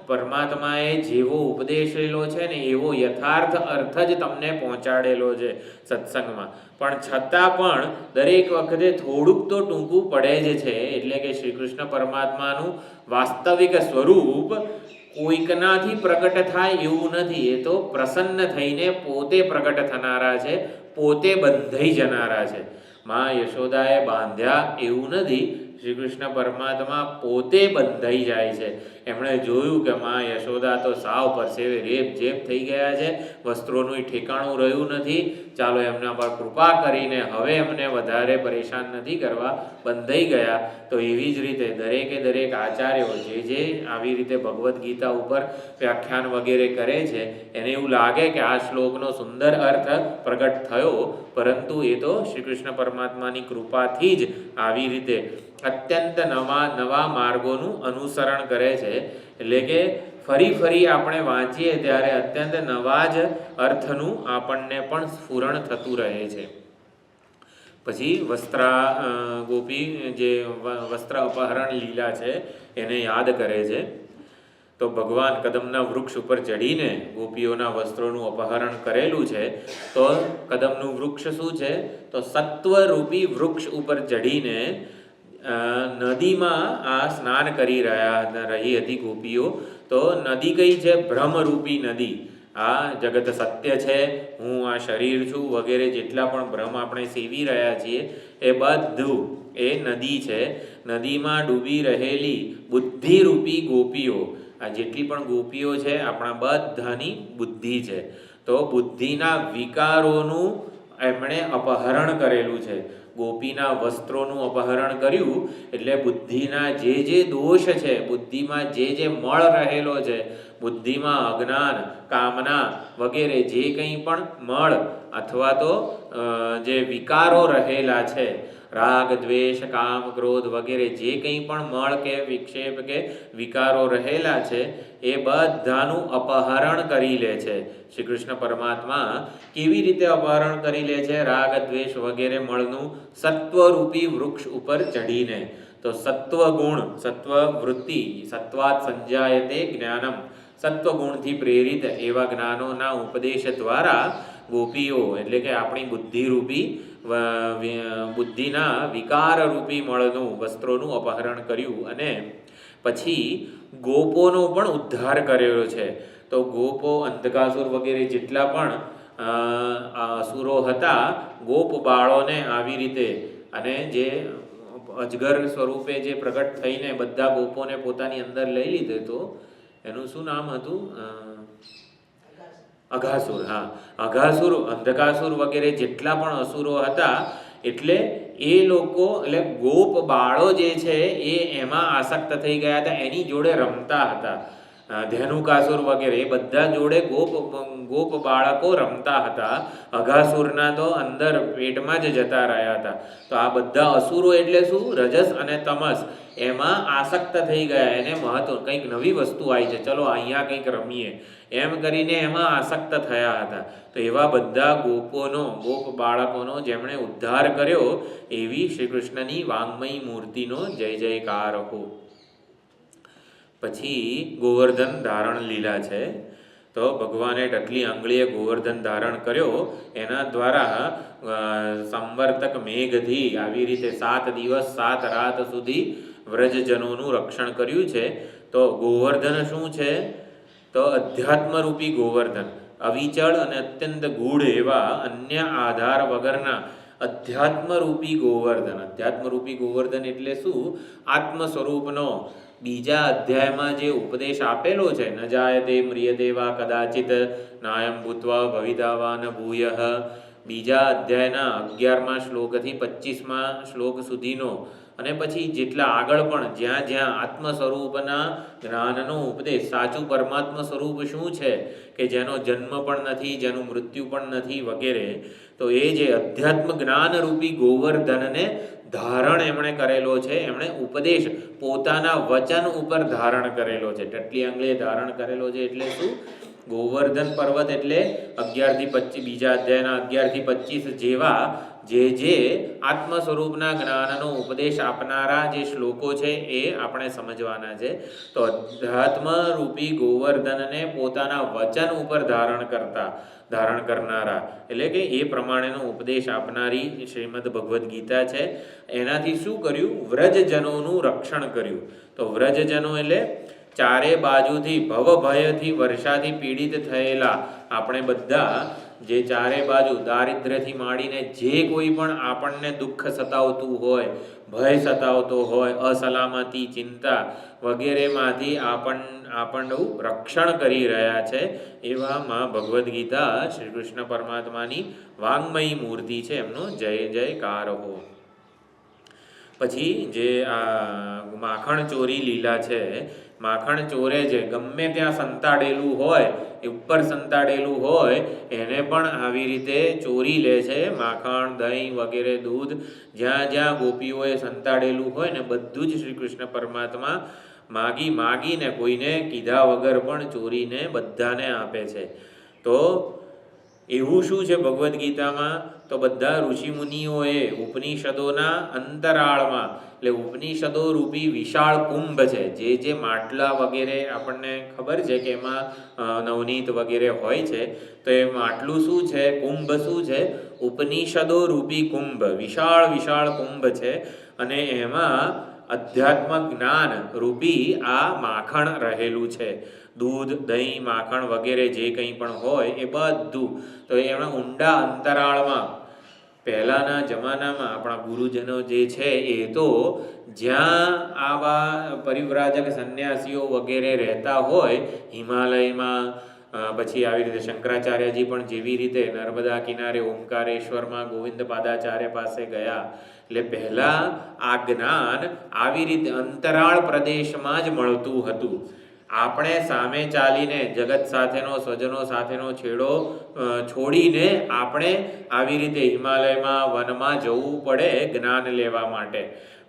Speaker 1: પરમાત્માએ જેવો ઉપદેશેલો છે ને એવો યથાર્થ અર્થ જ તમને પહોંચાડેલો છે સત્સંગમાં, પણ છતાં પણ દરેક વખતે થોડુંક તો ટૂંકું પડે જ છે. એટલે કે શ્રી કૃષ્ણ પરમાત્માનું વાસ્તવિક સ્વરૂપ કોઈકનાથી પ્રગટ થાય એવું નથી. એ તો પ્રસન્ન થઈને પોતે પ્રગટ થનારા છે, પોતે બંધાઈ જનારા છે. માં યશોદાએ બાંધ્યા એવું નથી, શ્રી કૃષ્ણ પરમાત્મા પોતે બંધાઈ જાય છે. એમણે જોયું કે માં યશોદા તો સાવ પરસેવે રેપ જેપ થઈ ગયા છે, વસ્ત્રોનું ઠેકાણું રહ્યું નથી, ચાલો એમના પર કૃપા કરીને હવે એમને વધારે પરેશાન નથી કરવા, બંધાઈ ગયા. તો એવી જ રીતે દરેકે દરેક આચાર્યો જે આવી રીતે ભગવદ્ ગીતા ઉપર વ્યાખ્યાન વગેરે કરે છે એને એવું લાગે કે આ શ્લોકનો સુંદર અર્થ પ્રગટ થયો, પરંતુ એ તો શ્રી કૃષ્ણ પરમાત્માની કૃપાથી જ આવી રીતે અત્યંત નવા માર્ગોનું અનુસરણ કરે છે. એટલે કે ફરી આપણે વાંચીએ ત્યારે અત્યંત નવા જ અર્થનું આપણને પણ સ્ફુરણ થતું રહે છે. પછી ગોપી જે વસ્ત્ર અપહરણ લીલા છે એને યાદ કરે છે. તો ભગવાન કદમના વૃક્ષ ઉપર ચડીને ગોપીઓના વસ્ત્રોનું અપહરણ કરેલું છે. તો કદમનું વૃક્ષ શું છે? તો સત્વરૂપી વૃક્ષ ઉપર ચડીને નદીમાં આ સ્નાન કરી રહી હતી ગોપીઓ. તો નદી કઈ છે? ભ્રમરૂપી નદી. આ જગત સત્ય છે, હું આ શરીર છું વગેરે જેટલા પણ ભ્રમ આપણે સેવી રહ્યા છીએ એ બધું એ નદી છે. નદીમાં ડૂબી રહેલી બુદ્ધિરૂપી ગોપીઓ, આ જેટલી પણ ગોપીઓ છે આપણા બધાની બુદ્ધિ છે. તો બુદ્ધિના વિકારોનું એમણે અપહરણ કરેલું છે. ગોપીના વસ્ત્રોનું અપહરણ કર્યું એટલે બુદ્ધિના જે દોષ છે, બુદ્ધિમાં જે મળ રહેલો છે, બુદ્ધિમાં અજ્ઞાન, કામના વગેરે જે કંઈ પણ મળ અથવા તો જે વિકારો રહેલા છે, રાગ, દ્વેષ, કામ, ક્રોધ વગેરે જે કંઈ પણ મળ કે વિક્ષેપ કે વિકારો રહેલા છે એ બધાનું અપહરણ કરી લે છે શ્રી કૃષ્ણ પરમાત્મા. કેવી રીતે અપહરણ કરી લે છે? રાગ, દ્વેષ વગેરે મળનું સત્વરૂપી વૃક્ષ ઉપર ચડીને. તો સત્વગુણ, સત્વવૃત્તિ, સત્વાત સંજાયતે જ્ઞાનમ, સત્વગુણથી પ્રેરિત એવા જ્ઞાનોના ઉપદેશ દ્વારા ગોપીઓ એટલે કે આપણી બુદ્ધિરૂપી બુદ્ધિના વિકારરૂપી મળનું વસ્ત્રોનું અપહરણ કર્યું અને પછી ગોપોનો પણ ઉદ્ધાર કરેલો છે. તો ગોપો, અંધકાસુર વગેરે જેટલા પણ અસુરો હતા, ગોપ બાળોને આવી રીતે અને જે અજગર સ્વરૂપે જે પ્રગટ થઈને બધા ગોપોને પોતાની અંદર લઈ લીધે, તો એનું શું નામ હતું? અઘાસુર. હા, અઘાસુર, અંધકાસુર વગેરે જેટલા પણ અસુરો હતા એટલે એ લોકો એટલે ગોપ બાળો જે છે એ એમાં આસક્ત થઈ ગયા હતા, એની જોડે રમતા હતા. ધેનુકાસુર વગેરે એ બધા જોડે ગોપ બાળકો રમતા હતા. અઘાસુરના તો અંદર પેટમાં જ જતા રહ્યા હતા. તો આ બધા અસુરો એટલે શું? રજસ અને તમસ, એમાં આસક્ત થઈ ગયા. એને મહત્વ કંઈક નવી વસ્તુ આવી છે, ચલો અહીંયા કંઈક રમીએ એમ કરીને એમાં આસક્ત થયા હતા. તો એવા બધા ગોપ બાળકોનો જેમણે ઉદ્ધાર કર્યો એવી શ્રી કૃષ્ણની વાંગમયી મૂર્તિનો જય જયકાર હો. પછી ગોવર્ધન ધારણ લીલા છે. તો ભગવાને ટકલી આંગળીએ ગોવર્ધન ધારણ કર્યો, એના દ્વારા સંવર્તક મેઘથી આવી રીતે 7 દિવસ 7 રાત સુધી વ્રજજનોનું રક્ષણ કર્યું છે. તો ગોવર્ધન શું છે? તો અધ્યાત્મરૂપી ગોવર્ધન, અવિચળ અને અત્યંત ગૂઢ એવા અન્ય આધાર વગરના અધ્યાત્મરૂપી ગોવર્ધન. અધ્યાત્મરૂપી ગોવર્ધન એટલે શું? આત્મ સ્વરૂપનો બીજા અધ્યાયમાં જે ઉપદેશ આપેલો છે, ન જાયતે મ્રિયતે વા કદાચિત નાયમ ભૂત્વા ભવિતાવાન ભૂયઃ, બીજા અધ્યાયના 11મા શ્લોકથી 25મા શ્લોક સુધીનો અને પછી જેટલા આગળ પણ જ્યાં જ્યાં આત્મ સ્વરૂપના જ્ઞાનનો ઉપદેશ, સાચું પરમાત્મ સ્વરૂપ શું છે કે જેનો જન્મ પણ નથી, જેનું મૃત્યુ પણ નથી વગેરે, તો એ જે અધ્યાત્મ જ્ઞાનરૂપી ગોવર્ધનને ધારણ એમણે કરેલો છે, એમણે ઉપદેશ પોતાના વચન ઉપર ધારણ કરેલો છે. ટટલી આંગળીએ ધારણ કરેલો છે એટલે શું? ગોવર્ધન પર્વત એટલે 11 થી 25 બીજા અધ્યાયના 11 થી 25 જેવા જે આત્મ સ્વરૂપના જ્ઞાનનો ઉપદેશ આપનારા જે શ્લોકો છે એ આપણે સમજવાના છે. તો અધ્યાત્મ રૂપી ગોવર્ધનને પોતાના વચન ઉપર ધારણ કરનારા એટલે કે એ પ્રમાણેનો ઉપદેશ આપનારી શ્રીમદ ભગવદ્ ગીતા છે. એનાથી શું કર્યું? વ્રજજનોનું રક્ષણ કર્યું. તો વ્રજજનો એટલે ચારે બાજુથી ભવભયથી વર્ષાથી પીડિત થયેલા આપણે બધા, જે ચારે બાજુ દારિદ્ર્યથી માંડીને જે કોઈ પણ આપણને દુઃખ સતાવતું હોય, ભય સતાવતો હોય, અસલામતી, ચિંતા વગેરેમાંથી આપણનું રક્ષણ કરી રહ્યા છે એવા માં ભગવદ્ ગીતા શ્રી કૃષ્ણ પરમાત્માની વાંગમયી મૂર્તિ છે. એમનો જય જયકાર હો. પછી જે આ માખણ ચોરી લીલા છે, માખણ ચોરે છે, ગમે ત્યાં સંતાડેલું હોય, ઉપર સંતાડેલું હોય એને પણ આવી રીતે ચોરી લે છે. માખણ, દહીં વગેરે દૂધ જ્યાં જ્યાં ગોપીઓએ સંતાડેલું હોય ને બધું જ શ્રી કૃષ્ણ પરમાત્મા માગીને કોઈને કીધા વગર પણ ચોરીને બધાને આપે છે. તો એવું શું છે ભગવદ્ ગીતામાં? તો બધા ઋષિમુનિઓએ ઉપનિષદોના અંતરાળમાં, એટલે ઉપનિષદો રૂપી વિશાળ કુંભ છે, જે માટલા વગેરે આપણને ખબર છે કે એમાં નવનીત વગેરે હોય છે. તો એ માટલું શું છે? કુંભ શું છે? ઉપનિષદો રૂપી કુંભ, વિશાળ કુંભ છે. અને એમાં અધ્યાત્મ જ્ઞાન રૂપી આ માખણ રહેલું છે. દૂધ, દહીં, માખણ વગેરે જે કંઈ પણ હોય એ બધું. તો એમાં ઊંડા અંતરાળમાં પહેલાંના જમાનામાં આપણા ગુરુજનો જે છે એ તો જ્યાં આવા પરિવ્રાજક સંન્યાસીઓ વગેરે રહેતા હોય હિમાલયમાં, પછી આવી રીતે શંકરાચાર્યજી પણ જેવી રીતે નર્મદા કિનારે ઓમકારેશ્વરમાં ગોવિંદ પાદાચાર્ય પાસે ગયા, એટલે પહેલાં આ જ્ઞાન આવી રીતે અંતરાળ પ્રદેશમાં જ મળતું હતું. આપણે સામે ચાલીને જગત સાથેનો, સ્વજનો સાથેનો છેડો છોડીને આપણે આવી રીતે હિમાલયમાં, વનમાં જવું પડે જ્ઞાન લેવા માટે.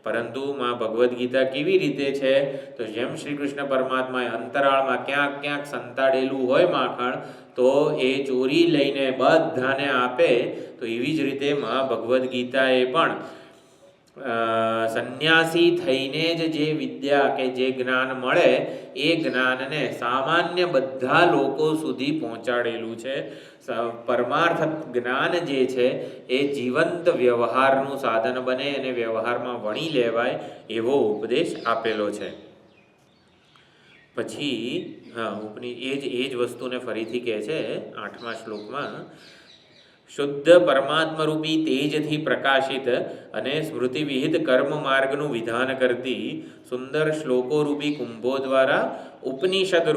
Speaker 1: પરંતુ માં ભગવદ્ ગીતા કેવી રીતે છે? તો જેમ શ્રી કૃષ્ણ પરમાત્માએ અંતરાળમાં ક્યાંક સંતાડેલું હોય માખણ, તો એ ચોરી લઈને બધાને આપે. તો એવી જ રીતે માં ભગવદ્ ગીતાએ પણ સંન્યાસી થઈને જ જે વિદ્યા કે જે જ્ઞાન મળે એ જ્ઞાનને સામાન્ય બધા લોકો સુધી પહોંચાડેલું છે. પરમાર્થ જ્ઞાન જે છે એ જીવંત વ્યવહારનું સાધન બને અને વ્યવહારમાં વણી લેવાય એવો ઉપદેશ આપેલો છે. પછી એ જ વસ્તુને ફરીથી કહે છે 8મા શ્લોકમાં, શુદ્ધ પરમાત્મરૂપી તેજથી પ્રકાશિત અને સ્મૃતિ વિહિત કર્મ માર્ગનું વિધાન કરતી સુંદર શ્લોકો રૂપી કુંભો દ્વારા ઉપનિષદ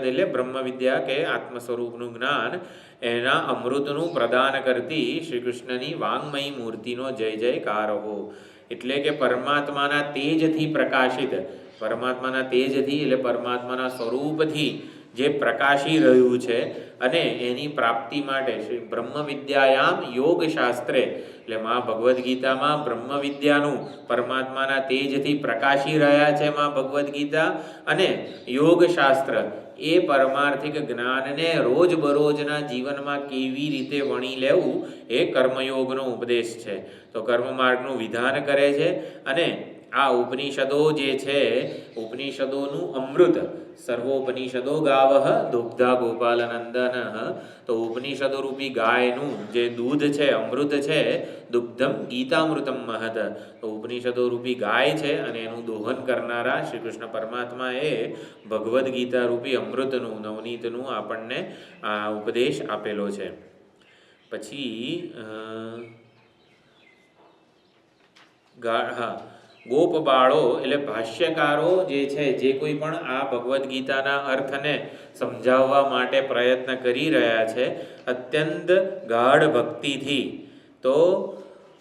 Speaker 1: એટલે બ્રહ્મ વિદ્યા કે આત્મ સ્વરૂપનું જ્ઞાન, એના અમૃતનું પ્રદાન કરતી શ્રી કૃષ્ણની વાંગમયી મૂર્તિનો જય જયકાર હો. એટલે કે પરમાત્માના તેજથી પ્રકાશિત, પરમાત્માના તેજથી એટલે પરમાત્માના સ્વરૂપથી જે પ્રકાશી રહ્યું છે અને એની પ્રાપ્તિ માટે શ્રી બ્રહ્મ વિદ્યાયામ યોગ શાસ્ત્રે, એટલે માં ભગવદ્ ગીતામાં બ્રહ્મ વિદ્યાનું પરમાત્માના તેજથી પ્રકાશી રહ્યા છે માં ભગવદ્ ગીતા, અને યોગ શાસ્ત્ર એ પરમાર્થિક જ્ઞાનને રોજબરોજના જીવનમાં કેવી રીતે વણી લેવું એ કર્મયોગનો ઉપદેશ છે. તો કર્મ માર્ગનું વિધાન કરે છે. અને આ ઉપનિષદો જે છે, ઉપનિષદોનું અમૃત, સર્વોપનિષદો ગાવઃ દુગ્ધા ગોપાલનંદન. તો ઉપનિષદો રૂપી ગાયનું જે દૂધ છે, અમૃત છે, દુગ્ધમ ગીતામૃતમ મહત. તો ઉપનિષદો રૂપી ગાય છે અને એનું દોહન કરનારા શ્રી કૃષ્ણ પરમાત્મા એ ભગવદ્ ગીતા રૂપી અમૃતનું, નવનીતનું આપણને આ ઉપદેશ આપેલો છે. પછી ગોપબાળો એટલે ભાષ્યકારો જે છે, જે કોઈ પણ આ ભગવદ્ ગીતાના અર્થને સમજાવવા માટે પ્રયત્ન કરી રહ્યા છે અત્યંત ગાઢ ભક્તિથી, તો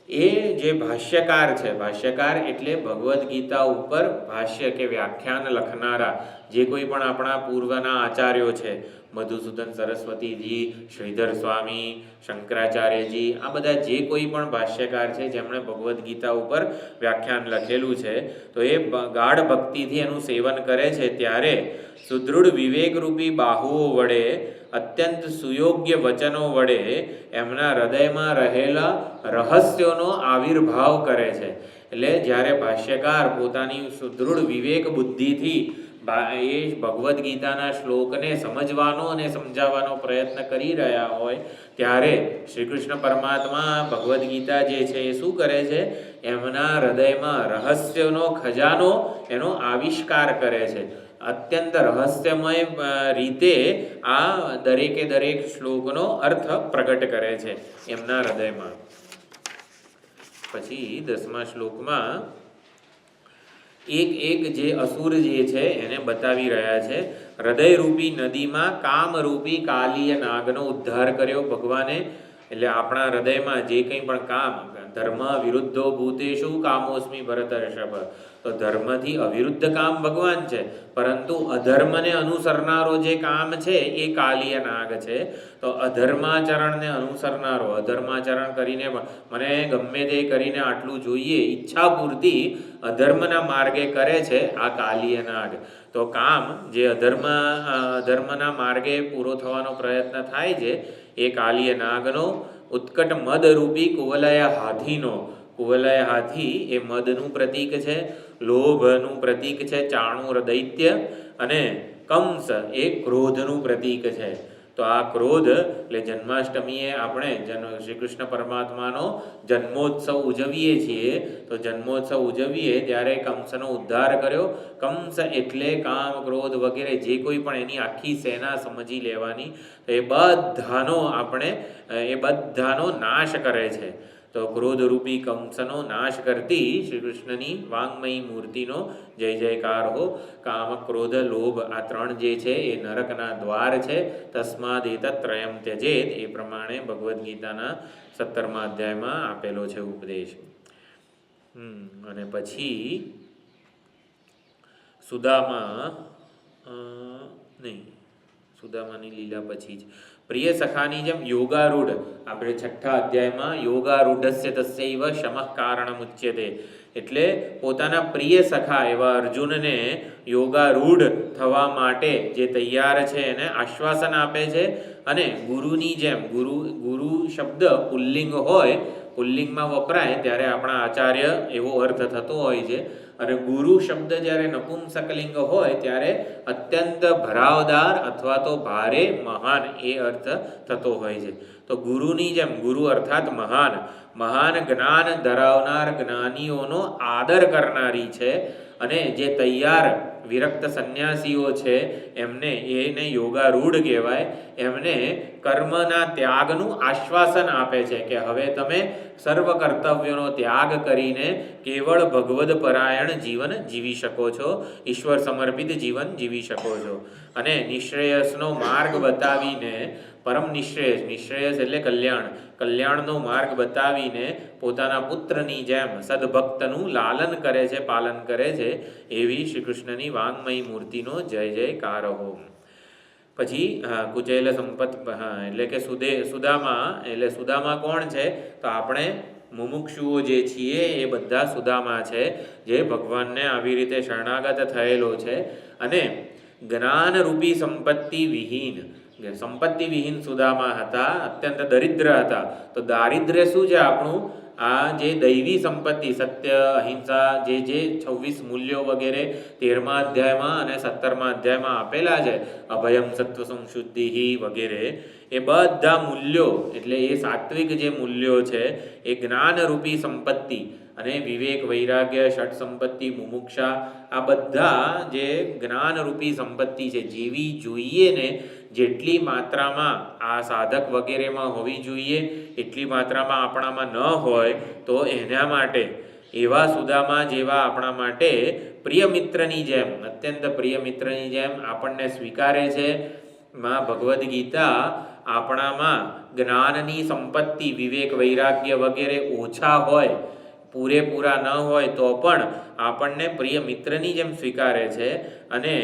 Speaker 1: એ જે ભાષ્યકાર છે, ભાષ્યકાર એટલે ભગવદ્ ગીતા ઉપર ભાષ્ય કે વ્યાખ્યાન લખનારા જે કોઈ પણ આપણા પૂર્વના આચાર્યો છે, મધુસૂદન સરસ્વતીજી, શ્રીધર સ્વામી, શંકરાચાર્યજી, આ બધા જે કોઈ પણ ભાષ્યકાર છે જેમણે ભગવદ્ ગીતા ઉપર વ્યાખ્યાન લખેલું છે, તો એ ગાઢ ભક્તિથી એનું સેવન કરે છે ત્યારે સુદૃઢ વિવેકરૂપી બાહુઓ વડે, અત્યંત સુયોગ્ય વચનો વડે એમના હૃદયમાં રહેલા રહસ્યોનો આવિર્ભાવ કરે છે. એટલે જ્યારે ભાષ્યકાર પોતાની સુદૃઢ વિવેક બુદ્ધિથી એ ભગવદ્ ગીતાના શ્લોકને સમજવાનો અને સમજાવવાનો પ્રયત્ન કરી રહ્યા હોય ત્યારે શ્રી કૃષ્ણ પરમાત્મા ભગવદ્ ગીતા જે છે એ શું કરે છે? એમના હૃદયમાં રહસ્યનો ખજાનો એનો આવિષ્કાર કરે છે. અત્યંત રહસ્યમય રીતે આ દરેકે દરેક શ્લોકનો અર્થ પ્રગટ કરે છે એમના હૃદયમાં. પછી 10મા શ્લોકમાં એક જે અસુર જે છે એને બતાવી રહ્યા છે. હૃદયરૂપી નદીમાં કામરૂપી કાલીય નાગનો ઉદ્ધાર કર્યો ભગવાને. એટલે આપણા હૃદયમાં જે કંઈ પણ કામ, ધર્મ વિરુદ્ધો ભૂતેષુ કામોસ્મી ભરતર્ષભ, તો ધર્મથી અવિરુદ્ધ કામ ભગવાન છે, પરંતુ અધર્મને અનુસરનારો જે કામ છે એ કાલીય નાગ છે. તો અધર્માચરણને અનુસરનારો, અધર્માચરણ કરીને મને ગમે તે કરીને આટલું જોઈએ ઈચ્છા પૂરતી અધર્મના માર્ગે કરે છે આ કાલીય નાગ. તો કામ જે અધર્મના માર્ગે પૂરો થવાનો પ્રયત્ન થાય છે એ કાલીય નાગનો, ઉત્કટ મદરૂપી કુવલય હાથીનો, કુવલય હાથી એ મદનું પ્રતીક છે, લોભનું પ્રતીક છે, ચાણૂર દૈત્ય, અને કંસ એ ક્રોધનું પ્રતીક છે. તો આ ક્રોધ એટલે જન્માષ્ટમીએ આપણે શ્રી કૃષ્ણ પરમાત્માનો જન્મોત્સવ ઉજવીએ છીએ. તો જન્મોત્સવ ઉજવીએ ત્યારે કંસનો ઉદ્ધાર કર્યો. કંસ એટલે કામ, ક્રોધ વગેરે જે કોઈ પણ એની આખી સેના સમજી લેવાની. તો એ બધાનો નાશ કરે છે. તો ક્રોધરૂપી કંસનો નાશ કરતી શ્રી કૃષ્ણની વાંગમયી મૂર્તિનો જય જયકાર હો. કામ, ક્રોધ, લોભ આ ત્રણ જે છે એ નરકના દ્વાર છે. તસ્માદ એતત્રયમ ત્યજેત, એ પ્રમાણે ભગવદ્ ગીતાના 17મા અધ્યાયમાં આપેલો છે ઉપદેશ. અને પછી સુદામાની લીલા પછી જ પ્રિય સખાની જેમ યોગારૂઢ, આપણે 6ઠા અધ્યાયમાં યોગારૂઢસ્ય તસ્યૈવ શમઃ કારણમુચ્યતે, એટલે પોતાના પ્રિય સખા એવા અર્જુનને યોગારૂઢ થવા માટે જે તૈયાર છે એને આશ્વાસન આપે છે. અને ગુરુની જેમ, ગુરુ શબ્દ પુલ્લિંગ હોય, પુલ્લિંગમાં વપરાય ત્યારે આપણા આચાર્ય એવો અર્થ થતો હોય છે. અને ગુરુ શબ્દ જ્યારે નપુંસકલિંગ હોય ત્યારે અત્યંત ભરાવદાર અથવા તો ભારે, મહાન એ અર્થ થતો હોય છે. તો ગુરુની જેમ, ગુરુ અર્થાત મહાન જ્ઞાન ધરાવનાર, જ્ઞાનીઓનો આદર કરનારી છે. અને જે તૈયાર વિરક્ત સંન્યાસીઓ છે એને યોગારૂઢ કહેવાય. એમને કર્મના ત્યાગનું આશ્વાસન આપે છે કે હવે તમે સર્વ કર્તવ્યોનો ત્યાગ કરીને કેવળ ભગવદ પરાયણ જીવન જીવી શકો છો, ઈશ્વર સમર્પિત જીવન જીવી શકો છો. અને નિશ્રેયસનો માર્ગ બતાવીને, પરમ નિશ્રેયસ એટલે કલ્યાણનો માર્ગ બતાવીને પોતાના પુત્રની જેમ સદભક્તનું લાલન કરે છે, પાલન કરે છે. એવી શ્રી કૃષ્ણની વાંગમયી મૂર્તિનો જય જયકાર હો. પછી કુચેલ સંપત, એટલે કે સુદામા કોણ છે? તો આપણે મુમુક્ષુઓ જે છીએ એ બધા સુદામા છે, જે ભગવાનને આવી રીતે શરણાગત થયેલો છે. અને જ્ઞાનરૂપી સંપત્તિ વિહીન સુદામા હતા, અત્યંત દરિદ્ર હતા. તો દારિદ્ર્ય શું છે આપણું? આ જે દૈવી સંપત્તિ, સત્ય, અહિંસા, જે 26 મૂલ્યો વગેરે 13મા અધ્યાયમાં અને 17મા અધ્યાયમાં આપેલા છે, અભયમ સત્વ સંશુદ્ધિ વગેરે, એ બધા મૂલ્યો, એટલે એ સાત્વિક જે મૂલ્યો છે એ જ્ઞાનરૂપી સંપત્તિ અને વિવેક, વૈરાગ્ય, ષટ સંપત્તિ, મુમુક્ષા, આ બધા જે જ્ઞાનરૂપી સંપત્તિ છે, જેવી જોઈએ ને જેટલી માત્રામાં આ સાધક વગેરેમાં હોવી જોઈએ એટલી માત્રામાં આપણામાં ન હોય, તો એના માટે એવા સુદામા જેવા આપણા માટે પ્રિય મિત્રની જેમ, અત્યંત પ્રિય મિત્રની જેમ આપણને સ્વીકારે છે. ભગવદ્ ગીતા આપણામાં જ્ઞાનની સંપત્તિ, વિવેક, વૈરાગ્ય વગેરે ઓછા હોય પૂરેપૂરા ન હોય તો પણ આપણને પ્રિય મિત્રની જેમ સ્વીકારે છે અને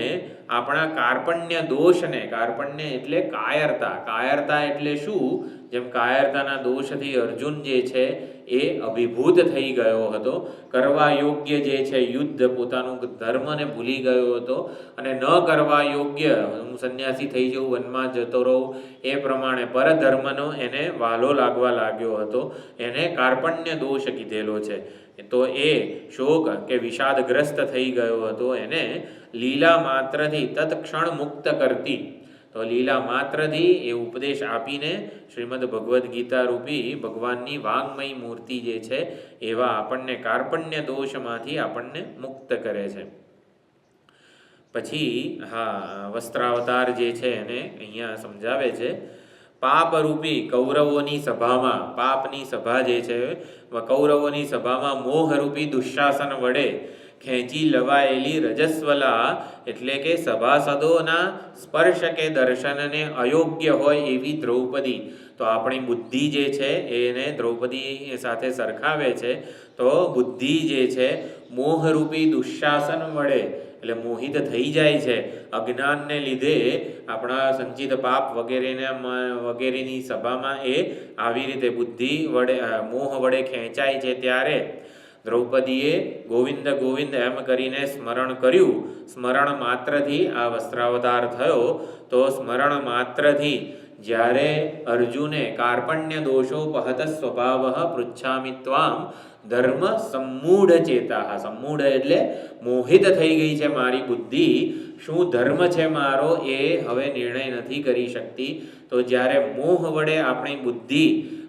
Speaker 1: આપણા કાર્પણ્ય દોષને, કાર્પણ્ય એટલે કાયરતા એટલે શું? જેમ કાયરતાના દોષથી અર્જુન જે છે એ અભિભૂત થઈ ગયો હતો, કરવા યોગ્ય જે છે યુદ્ધ, પોતાનું ધર્મને ભૂલી ગયો હતો અને ન કરવા યોગ્ય હું સંન્યાસી થઈ જઉં, વનમાં જતો રહું, એ પ્રમાણે પરધર્મનો એને વાલો લાગવા લાગ્યો હતો, એને કાર્પણ્ય દોષ કીધેલો છે. તો એ શોક કે વિષાદગ્રસ્ત થઈ ગયો હતો, એને લીલા માત્રથી તત્ક્ષણ મુક્ત કરતી. તો લીલા માત્રથી એ ઉપદેશ આપીને શ્રીમદ ભગવદ્ ગીતા રૂપી ભગવાનની વાંગમય મૂર્તિ જે છે એવા આપણને કાર્પણ્ય દોષમાંથી આપણને મુક્ત કરે છે. પછી વસ્ત્રાવતાર જે છે એને અહીંયા સમજાવે છે. પાપરૂપી કૌરવોની સભામાં, પાપની સભા જે છે, કૌરવોની સભામાં મોહરૂપી દુશાસન વડે ખેંચી લવાયેલી રજસ્વલા એટલે કે સભાસદોના સ્પર્શ કે દર્શનને અયોગ્ય હોય એવી દ્રૌપદી. તો આપણી બુદ્ધિ જે છે એને દ્રૌપદી સાથે સરખાવે છે. તો બુદ્ધિ જે છે મોહરૂપી દુશાસન વડે એટલે મોહિત થઈ જાય છે, અજ્ઞાનને લીધે આપણા સંચિત પાપ વગેરેની સભામાં એ આવી રીતે બુદ્ધિ વડે મોહ વડે ખેંચાય છે. ત્યારે દ્રૌપદીએ ગોવિંદ ગોવિંદ એમ કરીને સ્મરણ કર્યું. સ્મરણ માત્રથી આ વસ્ત્રાવતાર થયો. તો સ્મરણ માત્રથી જ્યારે અર્જુને કાર્પણ્ય દોષોપહત સ્વભાવ પૃચ્છામિ ત્વામ ધર્મ સંમૂઢ ચેતા, સંમૂઢ એટલે મોહિત થઈ ગઈ છે મારી બુદ્ધિ, શું ધર્મ છે મારો એ હવે નિર્ણય નથી કરી શકતી. તો જ્યારે મોહ વડે આપણી બુદ્ધિ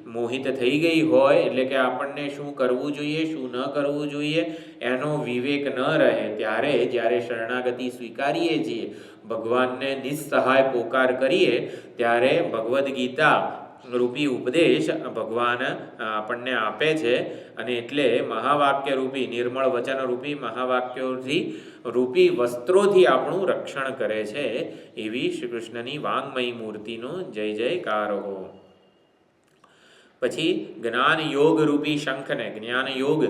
Speaker 1: મોહિત થઈ ગઈ હોય એટલે કે આપણને શું કરવું જોઈએ, શું ન કરવું જોઈએ એનો વિવેક ન રહે, ત્યારે જ્યારે શરણાગતિ સ્વીકારીએ છીએ, ભગવાનને નિસ્સહાય પોકાર કરીએ, ત્યારે ભગવદ્ ગીતા રૂપી ઉપદેશ ભગવાન આપણને આપે છે. અને એટલે મહાવાક્ય રૂપી, નિર્મળ વચન રૂપી મહાવાક્યોથી રૂપી વસ્ત્રોથી આપણું રક્ષણ કરે છે. એવી શ્રી કૃષ્ણની વાંગમય મૂર્તિનો જય જયકાર હો. પછી જ્ઞાન યોગ રૂપી શંખને, જ્ઞાન યોગ,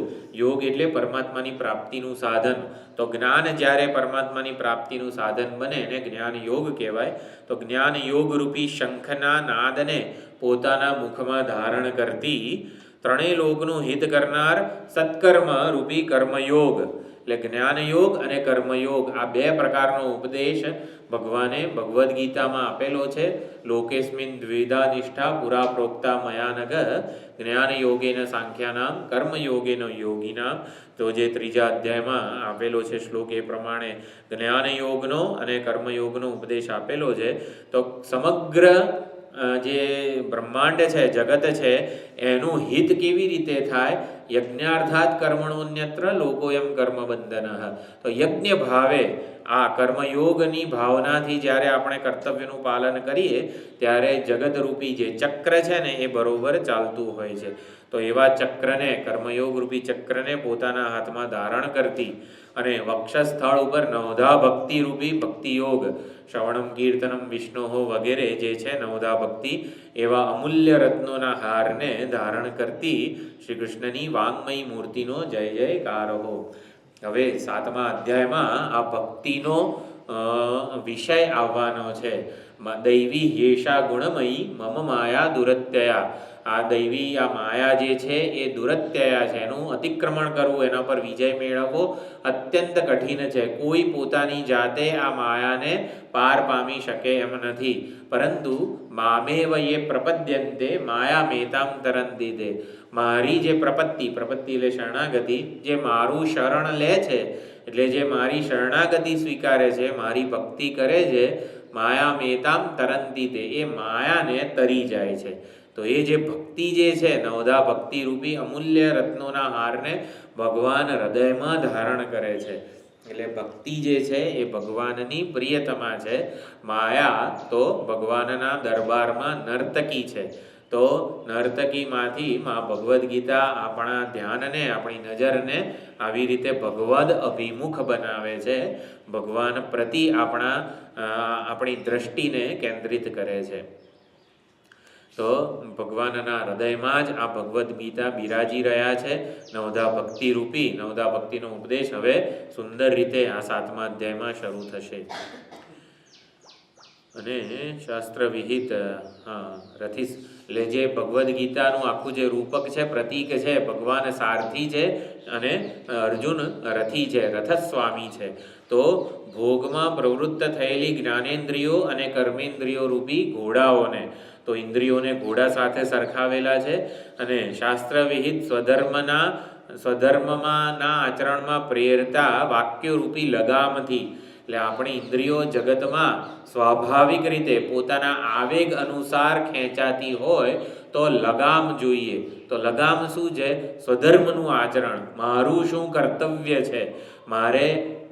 Speaker 1: યોગ એટલે પરમાત્માની પ્રાપ્તિનું સાધન. તો જ્ઞાન જ્યારે પરમાત્માની પ્રાપ્તિનું સાધન બને એને જ્ઞાન યોગ કહેવાય. તો જ્ઞાન યોગ રૂપી શંખના નાદને પોતાના મુખમાં ધારણ કરતી, ત્રણેય લોકનું હિત કરનાર સત્કર્મ રૂપી કર્મયોગ. એટલે જ્ઞાનયોગ અને કર્મયોગ આ બે પ્રકારનો ઉપદેશ ભગવાને ભગવદ્ ગીતામાં આપેલો છે. લોકેસ્મિન દ્વિધા નિષ્ઠા પુરા પ્રોક્તા મયાનગ જ્ઞાન યોગેન સાંખ્યાનામ કર્મયોગેન યોગીનામ. તો જે ત્રીજા અધ્યાયમાં આપેલો છે શ્લોક એ પ્રમાણે જ્ઞાનયોગનો અને કર્મયોગનો ઉપદેશ આપેલો છે. તો સમગ્ર જે બ્રહ્માંડ છે, જગત છે, એનું હિત કેવી રીતે થાય? યજ્ઞાર્થાત કર્મણોન્યત્ર લોકોયમ કર્મબંધન. તો યજ્ઞ ભાવે આ કર્મયોગની ભાવનાથી જ્યારે આપણે કર્તવ્યનું પાલન કરીએ ત્યારે જગતરૂપી જે ચક્ર છે ને એ બરોબર ચાલતું હોય છે. તો એવા ચક્રને, કર્મયોગ રૂપી ચક્રને પોતાના હાથમાં ધારણ કરતી અને વક્ષસ્થળ ઉપર નવધા ભક્તિ રૂપી ભક્તિયોગ, શ્રવણમ કીર્તનમ વિષ્ણોહો વગેરે જે છે નવધા ભક્તિ, એવા અમૂલ્ય રત્નોના હારને ધારણ કરતી શ્રી કૃષ્ણની વાંગમય મૂર્તિનો જય જયકાર હો. હવે 7મા અધ્યાયમાં આ ભક્તિનો વિષય આવવાનો છે. દૈવી યેષા ગુણમયી મમ માયા દુરત્યયા. આ દૈવી આ માયા જે છે એ દુરત્યયા છે, એનું અતિક્રમણ કરવું, એના પર વિજય મેળવવો અત્યંત કઠિન છે. કોઈ પોતાની જાતે આ માયાને પાર પામી શકે એમ નથી. પરંતુ મામેવ યે પ્રપદ્યન્તે માયા મેતામ તરંતિ તે. મારી જે પ્રપત્તિ એટલે શરણાગતિ, જે મારું શરણ લે છે એટલે જે મારી શરણાગતિ સ્વીકારે છે, મારી ભક્તિ કરે છે, માયા મેતામ તરંતિ તે, એ માયાને તરી જાય છે. તો એ જે ભક્તિ જે છે, નવધા ભક્તિ રૂપી અમૂલ્ય રત્નોના હારને ભગવાન હૃદયમાં ધારણ કરે છે. એટલે ભક્તિ જે છે એ ભગવાનની પ્રિયતમા છે. માયા તો ભગવાનના દરબારમાં નર્તકી છે. તો નર્તકીમાંથી ભગવદ્ ગીતા આપણા ધ્યાનને, આપણી નજરને આવી રીતે ભગવદ અભિમુખ બનાવે છે. ભગવાન પ્રતિ આપણી દ્રષ્ટિને કેન્દ્રિત કરે છે. તો ભગવાનના હૃદયમાં જ આ ભગવદ્ ગીતા બિરાજી રહ્યા છે. નવધા ભક્તિ રૂપી નવધા ભક્તિનો ઉપદેશ હવે સુંદર રીતે આ 7મા અધ્યાયમાં શરૂ થશે. અને શાસ્ત્ર વિહિત રથિસ એટલે જે ભગવદ્ ગીતાનું આખું જે રૂપક છે, પ્રતીક છે, ભગવાન સારથી છે અને અર્જુન રથી છે, રથસ્વામી છે. તો ભોગમાં પ્રવૃત્ત થયેલી જ્ઞાનેન્દ્રિયો અને કર્મેન્દ્રિયો રૂપી ઘોડાઓને, તો ઇન્દ્રિયોને ઘોડા સાથે સરખાવેલા છે. અને શાસ્ત્ર વિહિત સ્વધર્મમાં આચરણમાં પ્રેરતા વાક્યો રૂપી લગામથી, એટલે આપણી ઇન્દ્રિયો જગતમાં સ્વાભાવિક રીતે પોતાના આવેગ અનુસાર ખેંચાતી હોય તો લગામ જોઈએ. તો લગામ શું છે? સ્વધર્મનું આચરણ. મારું શું કર્તવ્ય છે,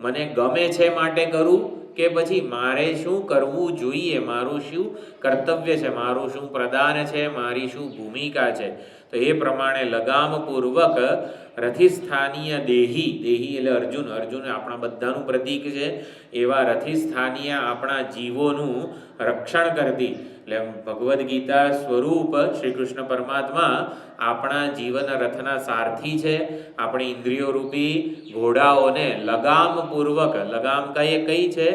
Speaker 1: મને ગમે છે માટે કરું કે પછી મારે શું કરવું જોઈએ, મારું શું કર્તવ્ય છે, મારું શું પ્રદાન છે, મારી શું ભૂમિકા છે. તો એ પ્રમાણે લગામપૂર્વક રથિસ્થાનીય દેહી એટલે અર્જુન આપણા બધાનું પ્રતીક છે. એવા રથિસ્થાનીય આપણા જીવોનું રક્ષણ કરતી, એટલે ભગવદ્ ગીતા સ્વરૂપ શ્રી કૃષ્ણ પરમાત્મા આપણા જીવન રથના સારથી છે. આપણી ઇન્દ્રિયો રૂપી ઘોડાઓને લગામપૂર્વક, લગામ કઈ છે?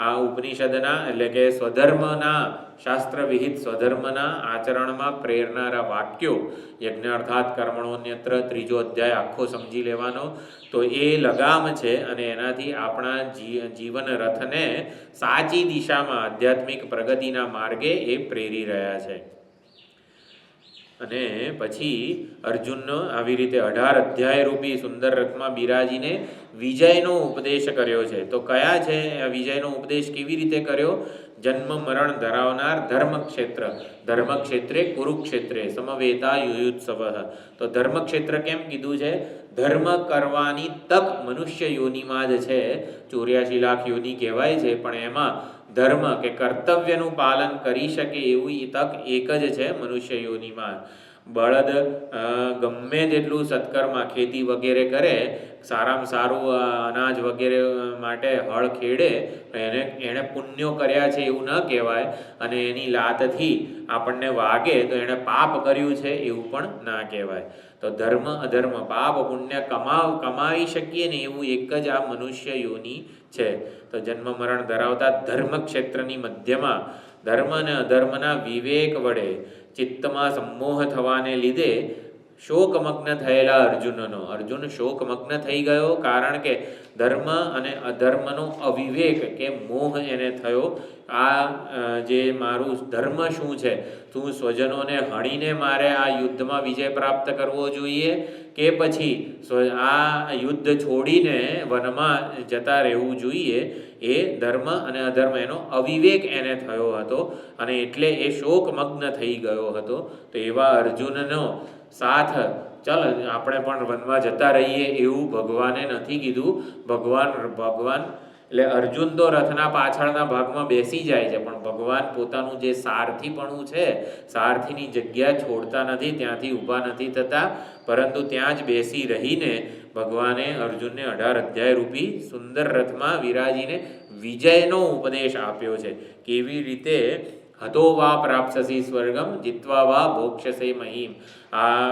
Speaker 1: આ ઉપનિષદના એટલે કે સ્વધર્મના, શાસ્ત્ર વિહિત સ્વધર્મના આચરણમાં પ્રેરનારા વાક્યો, યજ્ઞાર્થાત કર્મણોન્યત્ર 3જો અધ્યાય આખો સમજી લેવાનો. તો એ લગામ છે અને એનાથી આપણા જીવન રથને સાચી દિશામાં આધ્યાત્મિક પ્રગતિના માર્ગે એ પ્રેરી રહ્યા છે. અને પછી અર્જુનનો આવી રીતે 18 અધ્યાય રૂપી સુંદર રથમાં બિરાજીને વિજયનો ઉપદેશ કર્યો છે. તો કયા છે વિજયનો ઉપદેશ? કેવી રીતે કર્યો? જન્મ મરણ ધરાવનાર ધર્મક્ષેત્રે કુરુક્ષેત્રે સમવેતા યુયુત્સવ. તો ધર્મક્ષેત્ર કેમ કીધું છે? ધર્મ કરવાની તક મનુષ્ય યોનિમાં જ છે. 84 લાખ યોનિ કહેવાય છે, પણ એમાં ધર્મ કે કર્તવ્યનું પાલન કરી શકે એવી તક એક જ છે મનુષ્ય યોનિમાં. બળદ ગમે તેટલું સત્કર્મ ખેતી વગેરે કરે, સારામાં સારું અનાજ વગેરે માટે હળ ખેડે, એણે પુણ્યો કર્યા છે એવું ન કહેવાય. અને એની લાતથી આપણને વાગે તો એણે પાપ કર્યું છે એવું પણ ના કહેવાય. તો ધર્મ અધર્મ પાપ પુણ્ય કમાવી શકીએ ને એવું એક જ આ મનુષ્ય યોનિ છે. તો જન્મ મરણ ધરાવતા ધર્મક્ષેત્રની મધ્યમાં ધર્મ અને અધર્મના વિવેક વડે ચિત્તમાં સંમોહ થવાને લીધે શોકમગ્ન થયેલા અર્જુન શોકમગ્ન થઈ ગયો. કારણ કે ધર્મ અને અધર્મનો અવિવેક કે મોહ એને થયો. આ જે મારું ધર્મ શું છે, શું સ્વજનોને હણીને મારે આ યુદ્ધમાં વિજય પ્રાપ્ત કરવો જોઈએ કે પછી આ યુદ્ધ છોડીને વનમાં જતા રહેવું જોઈએ? એ ધર્મ અને અધર્મ એનો અવિવેક એને થયો હતો અને એટલે એ શોકમગ્ન થઈ ગયો હતો. તો એવા અર્જુનનો સાથ, ચાલ આપણે પણ વનમાં જતા રહીએ એવું ભગવાને નથી કીધું. ભગવાન એટલે અર્જુન તો રથના પાછળના ભાગમાં બેસી જાય છે, પણ ભગવાન પોતાનું જે સારથીપણું છે, સારથીની જગ્યા છોડતા નથી, ત્યાંથી ઊભા નથી થતા, પરંતુ ત્યાં જ બેસી રહીને ભગવાને અર્જુનને 18 અધ્યાય રૂપી સુંદર રથમાં વિરાજીને વિજયનો ઉપદેશ આપ્યો છે. કેવી રીતે? હતો વા પ્રાપ્સસી સ્વર્ગમ જીત્વા વા ભોક્ષ્યસે મહીમ. આ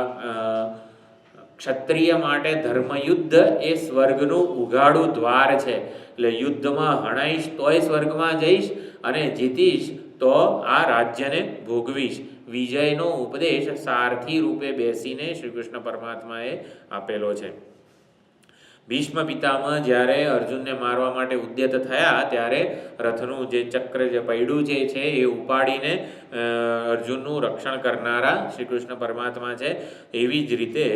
Speaker 1: ક્ષત્રિય માટે ધર્મયુદ્ધ એ સ્વર્ગનું ઉઘાડું દ્વાર છે. એટલે યુદ્ધમાં હણાઈશ તોય સ્વર્ગમાં જઈશ અને જીતીશ તો આ રાજ્યને ભોગવીશ. વિજયનો ઉપદેશ સારથી રૂપે બેસીને શ્રી કૃષ્ણ પરમાત્માએ આપેલો છે. ભીષ્મ પિતામહ જ્યારે અર્જુનને મારવા માટે ઉદ્યત થયા ત્યારે રથનું જે ચક્ર જે પૈડું છે એ ઉપાડીને અર્જુનનું રક્ષણ કરનારા શ્રી કૃષ્ણ પરમાત્મા છે. એવી જ રીતે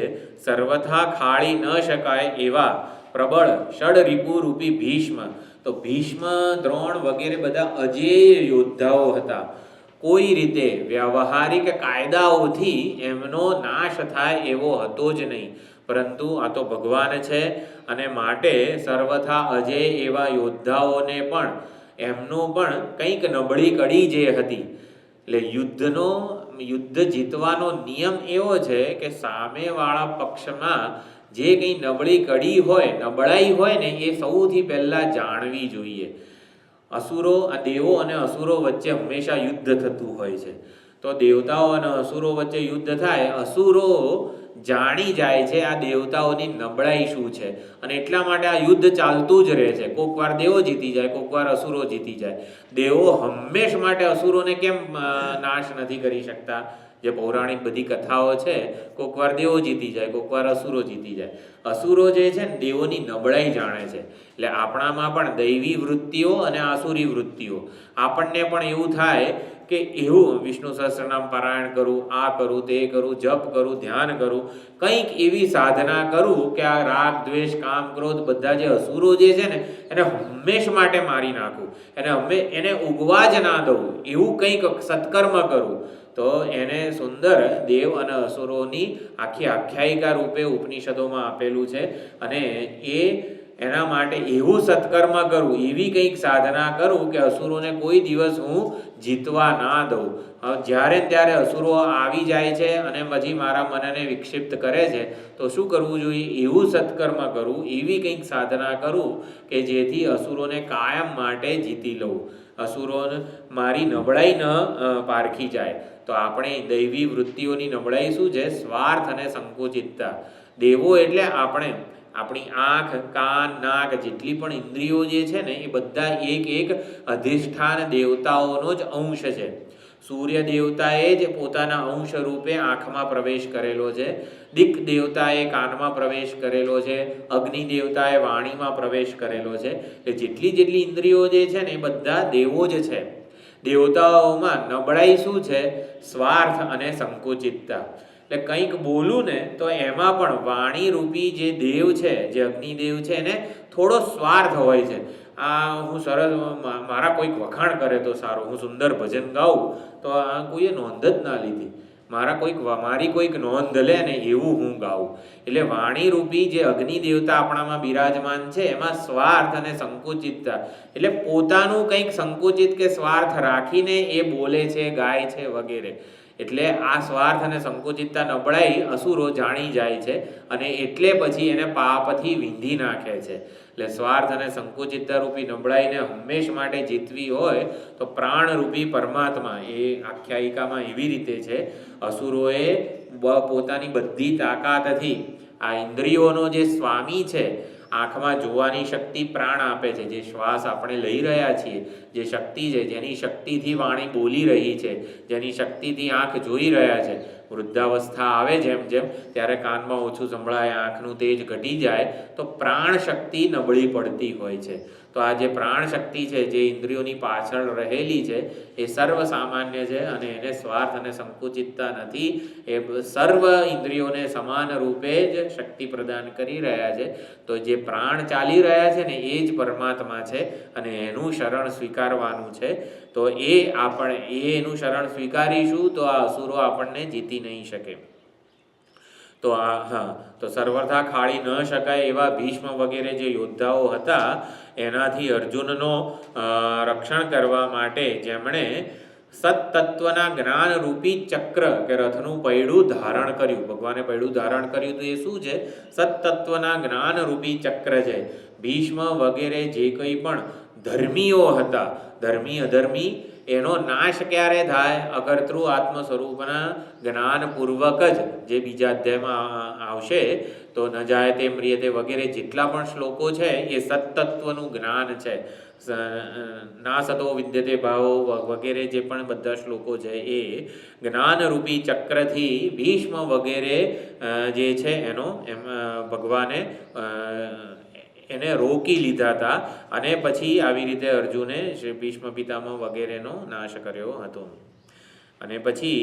Speaker 1: સર્વથા ખાળી ન શકાય એવા પ્રબળ ષડરિપુરૂપી ભીષ્મ. તો ભીષ્મ, દ્રોણ વગેરે બધા અજેય યોદ્ધાઓ હતા. કોઈ રીતે વ્યવહારિક કાયદાઓથી એમનો નાશ થાય એવો હતો જ નહીં. પરંતુ આ તો ભગવાન છે અને માટે સર્વથા અજેય એવા યોદ્ધાઓને પણ એમનું પણ કંઈક નબળી કડી જે હતી. એટલે યુદ્ધ જીતવાનો નિયમ એવો છે કે સામેવાળા પક્ષમાં જે કંઈ નબળી કડી હોય, નબળાઈ હોય ને એ સૌથી પહેલાં જાણવી જોઈએ. દેવો અને અસુરો વચ્ચે હંમેશા યુદ્ધ થતું હોય છે. તો દેવતાઓ અને અસુરો વચ્ચે યુદ્ધ થાય, અસુરો જાણી જાય છે આ દેવતાઓની નબળાઈ શું છે, અને એટલા માટે આ યુદ્ધ ચાલતું જ રહે છે. કોક વાર દેવો જીતી જાય, કોક વાર અસુરો જીતી જાય. દેવો હંમેશ માટે અસુરોને કેમ નાશ નથી કરી શકતા? જે પૌરાણિક બધી કથાઓ છે, કોક વાર દેવો જીતી જાય, કોક વાર અસુરો જીતી જાય. અસુરો જે છે ને દેવોની નબળાઈ જાણે છે. એટલે આપણામાં પણ દૈવી વૃત્તિઓ અને આસુરી વૃત્તિઓ, આપણને પણ એવું થાય કે એવું વિષ્ણુ સહસ્ત્રનામ પારાયણ કરું, આ કરું, તે કરું, જપ કરું, ધ્યાન કરું, કંઈક એવી સાધના કરું કે આ રાગ દ્વેષ કામ ક્રોધ બધા જે અસુરો જે છે ને એને હંમેશ માટે મારી નાખું, એને ઉગવા જ ના દઉં, એવું કંઈક સત્કર્મ કરું. તો એને સુંદર દેવ અને અસુરોની આખી આખ્યાયિકા રૂપે ઉપનિષદોમાં આપેલું છે. અને એના માટે એવું સત્કર્મ કરું, એવી કંઈક સાધના કરું કે અસુરોને કોઈ દિવસ હું જીતવા ના દઉં. જ્યારે ત્યારે અસુરો આવી જાય છે અને પછી મારા મનને વિક્ષિપ્ત કરે છે, તો શું કરવું જોઈએ? એવું સત્કર્મ કરું, એવી કંઈક સાધના કરું કે જેથી અસુરોને કાયમ માટે જીતી લઉં, અસુરોને મારી નબળાઈ ન પારખી જાય. તો આપણે દૈવી વૃત્તિઓની નબળાઈ શું છે? સ્વાર્થ અને સંકુચિતતા. દેવો એટલે આપણે, આપણી આંખ, કાન, નાક, જેટલી પણ ઇન્દ્રિયો જે છે ને એ બધા એક એક અધિષ્ઠાન દેવતાઓનો જ અંશ છે. સૂર્ય દેવતાએ જ પોતાના અંશ રૂપે આંખમાં પ્રવેશ કરેલો છે, દિક દેવતાએ કાનમાં પ્રવેશ કરેલો છે, અગ્નિ દેવતાએ વાણીમાં પ્રવેશ કરેલો છે. એટલે જેટલી ઇન્દ્રિયો જે છે ને એ બધા દેવો જ છે. દેવતાઓમાં નબળાઈ શું છે? સ્વાર્થ અને સંકુચિતતા. એટલે કંઈક બોલું ને તો એમાં પણ વાણી રૂપી જે દેવ છે, જે અગ્નિદેવ છે, એને થોડો સ્વાર્થ હોય છે. હું સરસ, મારા કોઈક વખાણ કરે તો સારું, હું સુંદર ભજન ગાઉં તો કોઈએ નોંધ જ ના લીધી, મારી કોઈક નોંધ લે ને એવું હું ગાઉં. એટલે વાણી રૂપી જે અગ્નિ દેવતા આપણામાં બિરાજમાન છે, એમાં સ્વાર્થ અને સંકુચિતતા, એટલે પોતાનું કંઈક સંકુચિત કે સ્વાર્થ રાખીને એ બોલે છે, ગાય છે વગેરે. એટલે આ સ્વાર્થ અને સંકુચિતતા નબળાઈ અસુરો જાણી જાય છે અને એટલે પછી એને પાપથી વીંધી નાખે છે. એટલે સ્વાર્થ અને સંકુચિતતા રૂપી નબળાઈને હંમેશ માટે જીતવી હોય તો પ્રાણરૂપી પરમાત્મા, એ આખ્યાયિકામાં એવી રીતે છે, અસુરોએ પોતાની બધી તાકાતથી આ ઇન્દ્રિયોનો જે સ્વામી છે, આંખમાં જોવાની શક્તિ પ્રાણ આપે છે, જે શ્વાસ આપણે લઈ રહ્યા છીએ, જે શક્તિ છે, જેની શક્તિથી વાણી બોલી રહી છે, જેની શક્તિથી આંખ જોઈ રહ્યા છે. વૃદ્ધાવસ્થા આવે જેમ જેમ ત્યારે કાનમાં ઓછું સંભળાય, આંખનું તેજ ઘટી જાય, તો પ્રાણ શક્તિ નબળી પડતી હોય છે. તો આ જે પ્રાણ શક્તિ છે, જે ઇન્દ્રિયોની પાછળ રહેલી છે, એ સર્વ સામાન્ય છે અને એને સ્વાર્થ અને સંકુચિતતા નથી. એ સર્વ ઇન્દ્રિયોને સમાન રૂપે જ શક્તિ પ્રદાન કરી રહ્યા છે. તો જે પ્રાણ ચાલી રહ્યા છે ને એ જ પરમાત્મા છે અને એનું શરણ સ્વીકારવાનું છે. તો એનું શરણ સ્વીકારીશું તો આ અસુરો આપણને જીતી નહીં શકે. તો સર્વથા ખાળી ન શકાય એવા ભીષ્મ વગેરે જે યોદ્ધાઓ હતા, એનાથી અર્જુનનો રક્ષણ કરવા માટે જેમણે સત્તત્વના જ્ઞાન રૂપી ચક્ર કે રથનું પૈડું ધારણ કર્યું. ભગવાને પૈડું ધારણ કર્યું તો એ શું છે? સત્તત્વના જ્ઞાન રૂપી ચક્ર છે. ભીષ્મ વગેરે જે કંઈ પણ ધર્મીઓ હતા, ધર્મી અધર્મી એનો નાશ ક્યારે થાય? અકર્તૃ આત્મ સ્વરૂપના જ્ઞાનપૂર્વક જ, જે બીજા અધ્યાયમાં આવશે, તો ન જાય તે મ્રિયતે વગેરે જેટલા પણ શ્લોકો છે એ સત્તત્વનું જ્ઞાન છે. ના સતો વિદ્યતે ભાવો વગેરે જે પણ બધા શ્લોકો છે એ જ્ઞાનરૂપી ચક્રથી ભીષ્મ વગેરે જે છે એનો ભગવાને એને રોકી લીધા હતા અને પછી આવી રીતે અર્જુને શ્રી ભીષ્મ પિતામહ વગેરેનો નાશ કર્યો હતો. અને પછી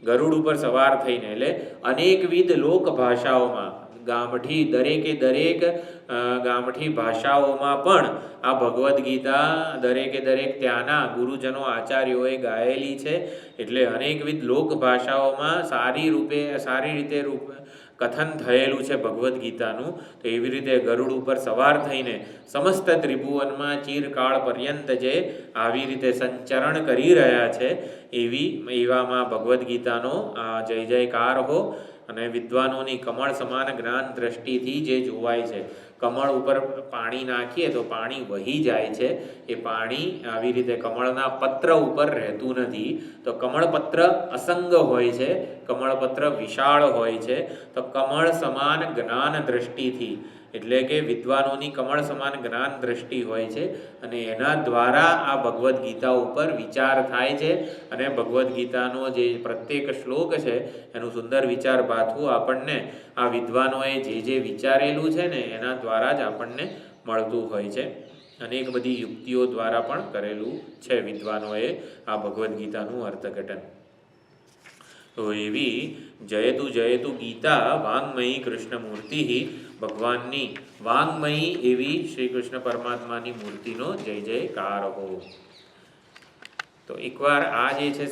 Speaker 1: ગરુડ ઉપર સવાર થઈને, એટલે અનેકવિધ લોક ભાષાઓમાં, દરેક ગામઠી ભાષાઓમાં પણ આ ભગવદ્ ગીતા દરેક ત્યાંના ગુરુજનો આચાર્યોએ ગાયેલી છે. એટલે અનેકવિધ લોક ભાષાઓમાં સારી રીતે કથન થયેલું છે ભગવદ્ ગીતાનું. તો એવી રીતે ગરુડ ઉપર સવાર થઈને સમસ્ત ત્રિભુવનમાં ચિરકાળ પર્યંત જે આવી રીતે સંચરણ કરી રહ્યા છે, એવામાં ભગવદ્ ગીતાનો જય જયકાર હો. અને વિદ્વાનોની કમળ સમાન જ્ઞાન દ્રષ્ટિથી જે જોવાય છે. કમળ ઉપર પાણી નાખીએ તો પાણી વહી જાય છે, એ પાણી આવી રીતે કમળના પત્ર ઉપર રહેતું નથી. તો કમળપત્ર અસંગ હોય છે, કમળપત્ર વિશાળ હોય છે. તો કમળ સમાન જ્ઞાન દ્રષ્ટિથી, એટલે કે વિદ્વાનોની કમળ સમાન જ્ઞાન દ્રષ્ટિ હોય છે, અને એના દ્વારા આ ભગવદ્ ગીતા ઉપર વિચાર થાય છે. અને ભગવદ્ ગીતાનો જે પ્રત્યેક શ્લોક છે એનું સુંદર વિચાર પાથવું આપણને આ વિદ્વાનોએ જે વિચારેલું છે ને એના દ્વારા જ આપણને મળતું હોય છે. અનેક બધી યુક્તિઓ દ્વારા પણ કરેલું છે વિદ્વાનોએ આ ભગવદ્ ગીતાનું અર્થઘટન. તો એવી જયતુ જયતુ ગીતા વાંગમયી કૃષ્ણમૂર્તિ, ભગવાનની વાંગમયી એવી શ્રી કૃષ્ણ પરમાત્માની મૂર્તિનો જય જયકાર હો. તો એકવાર આ જે છે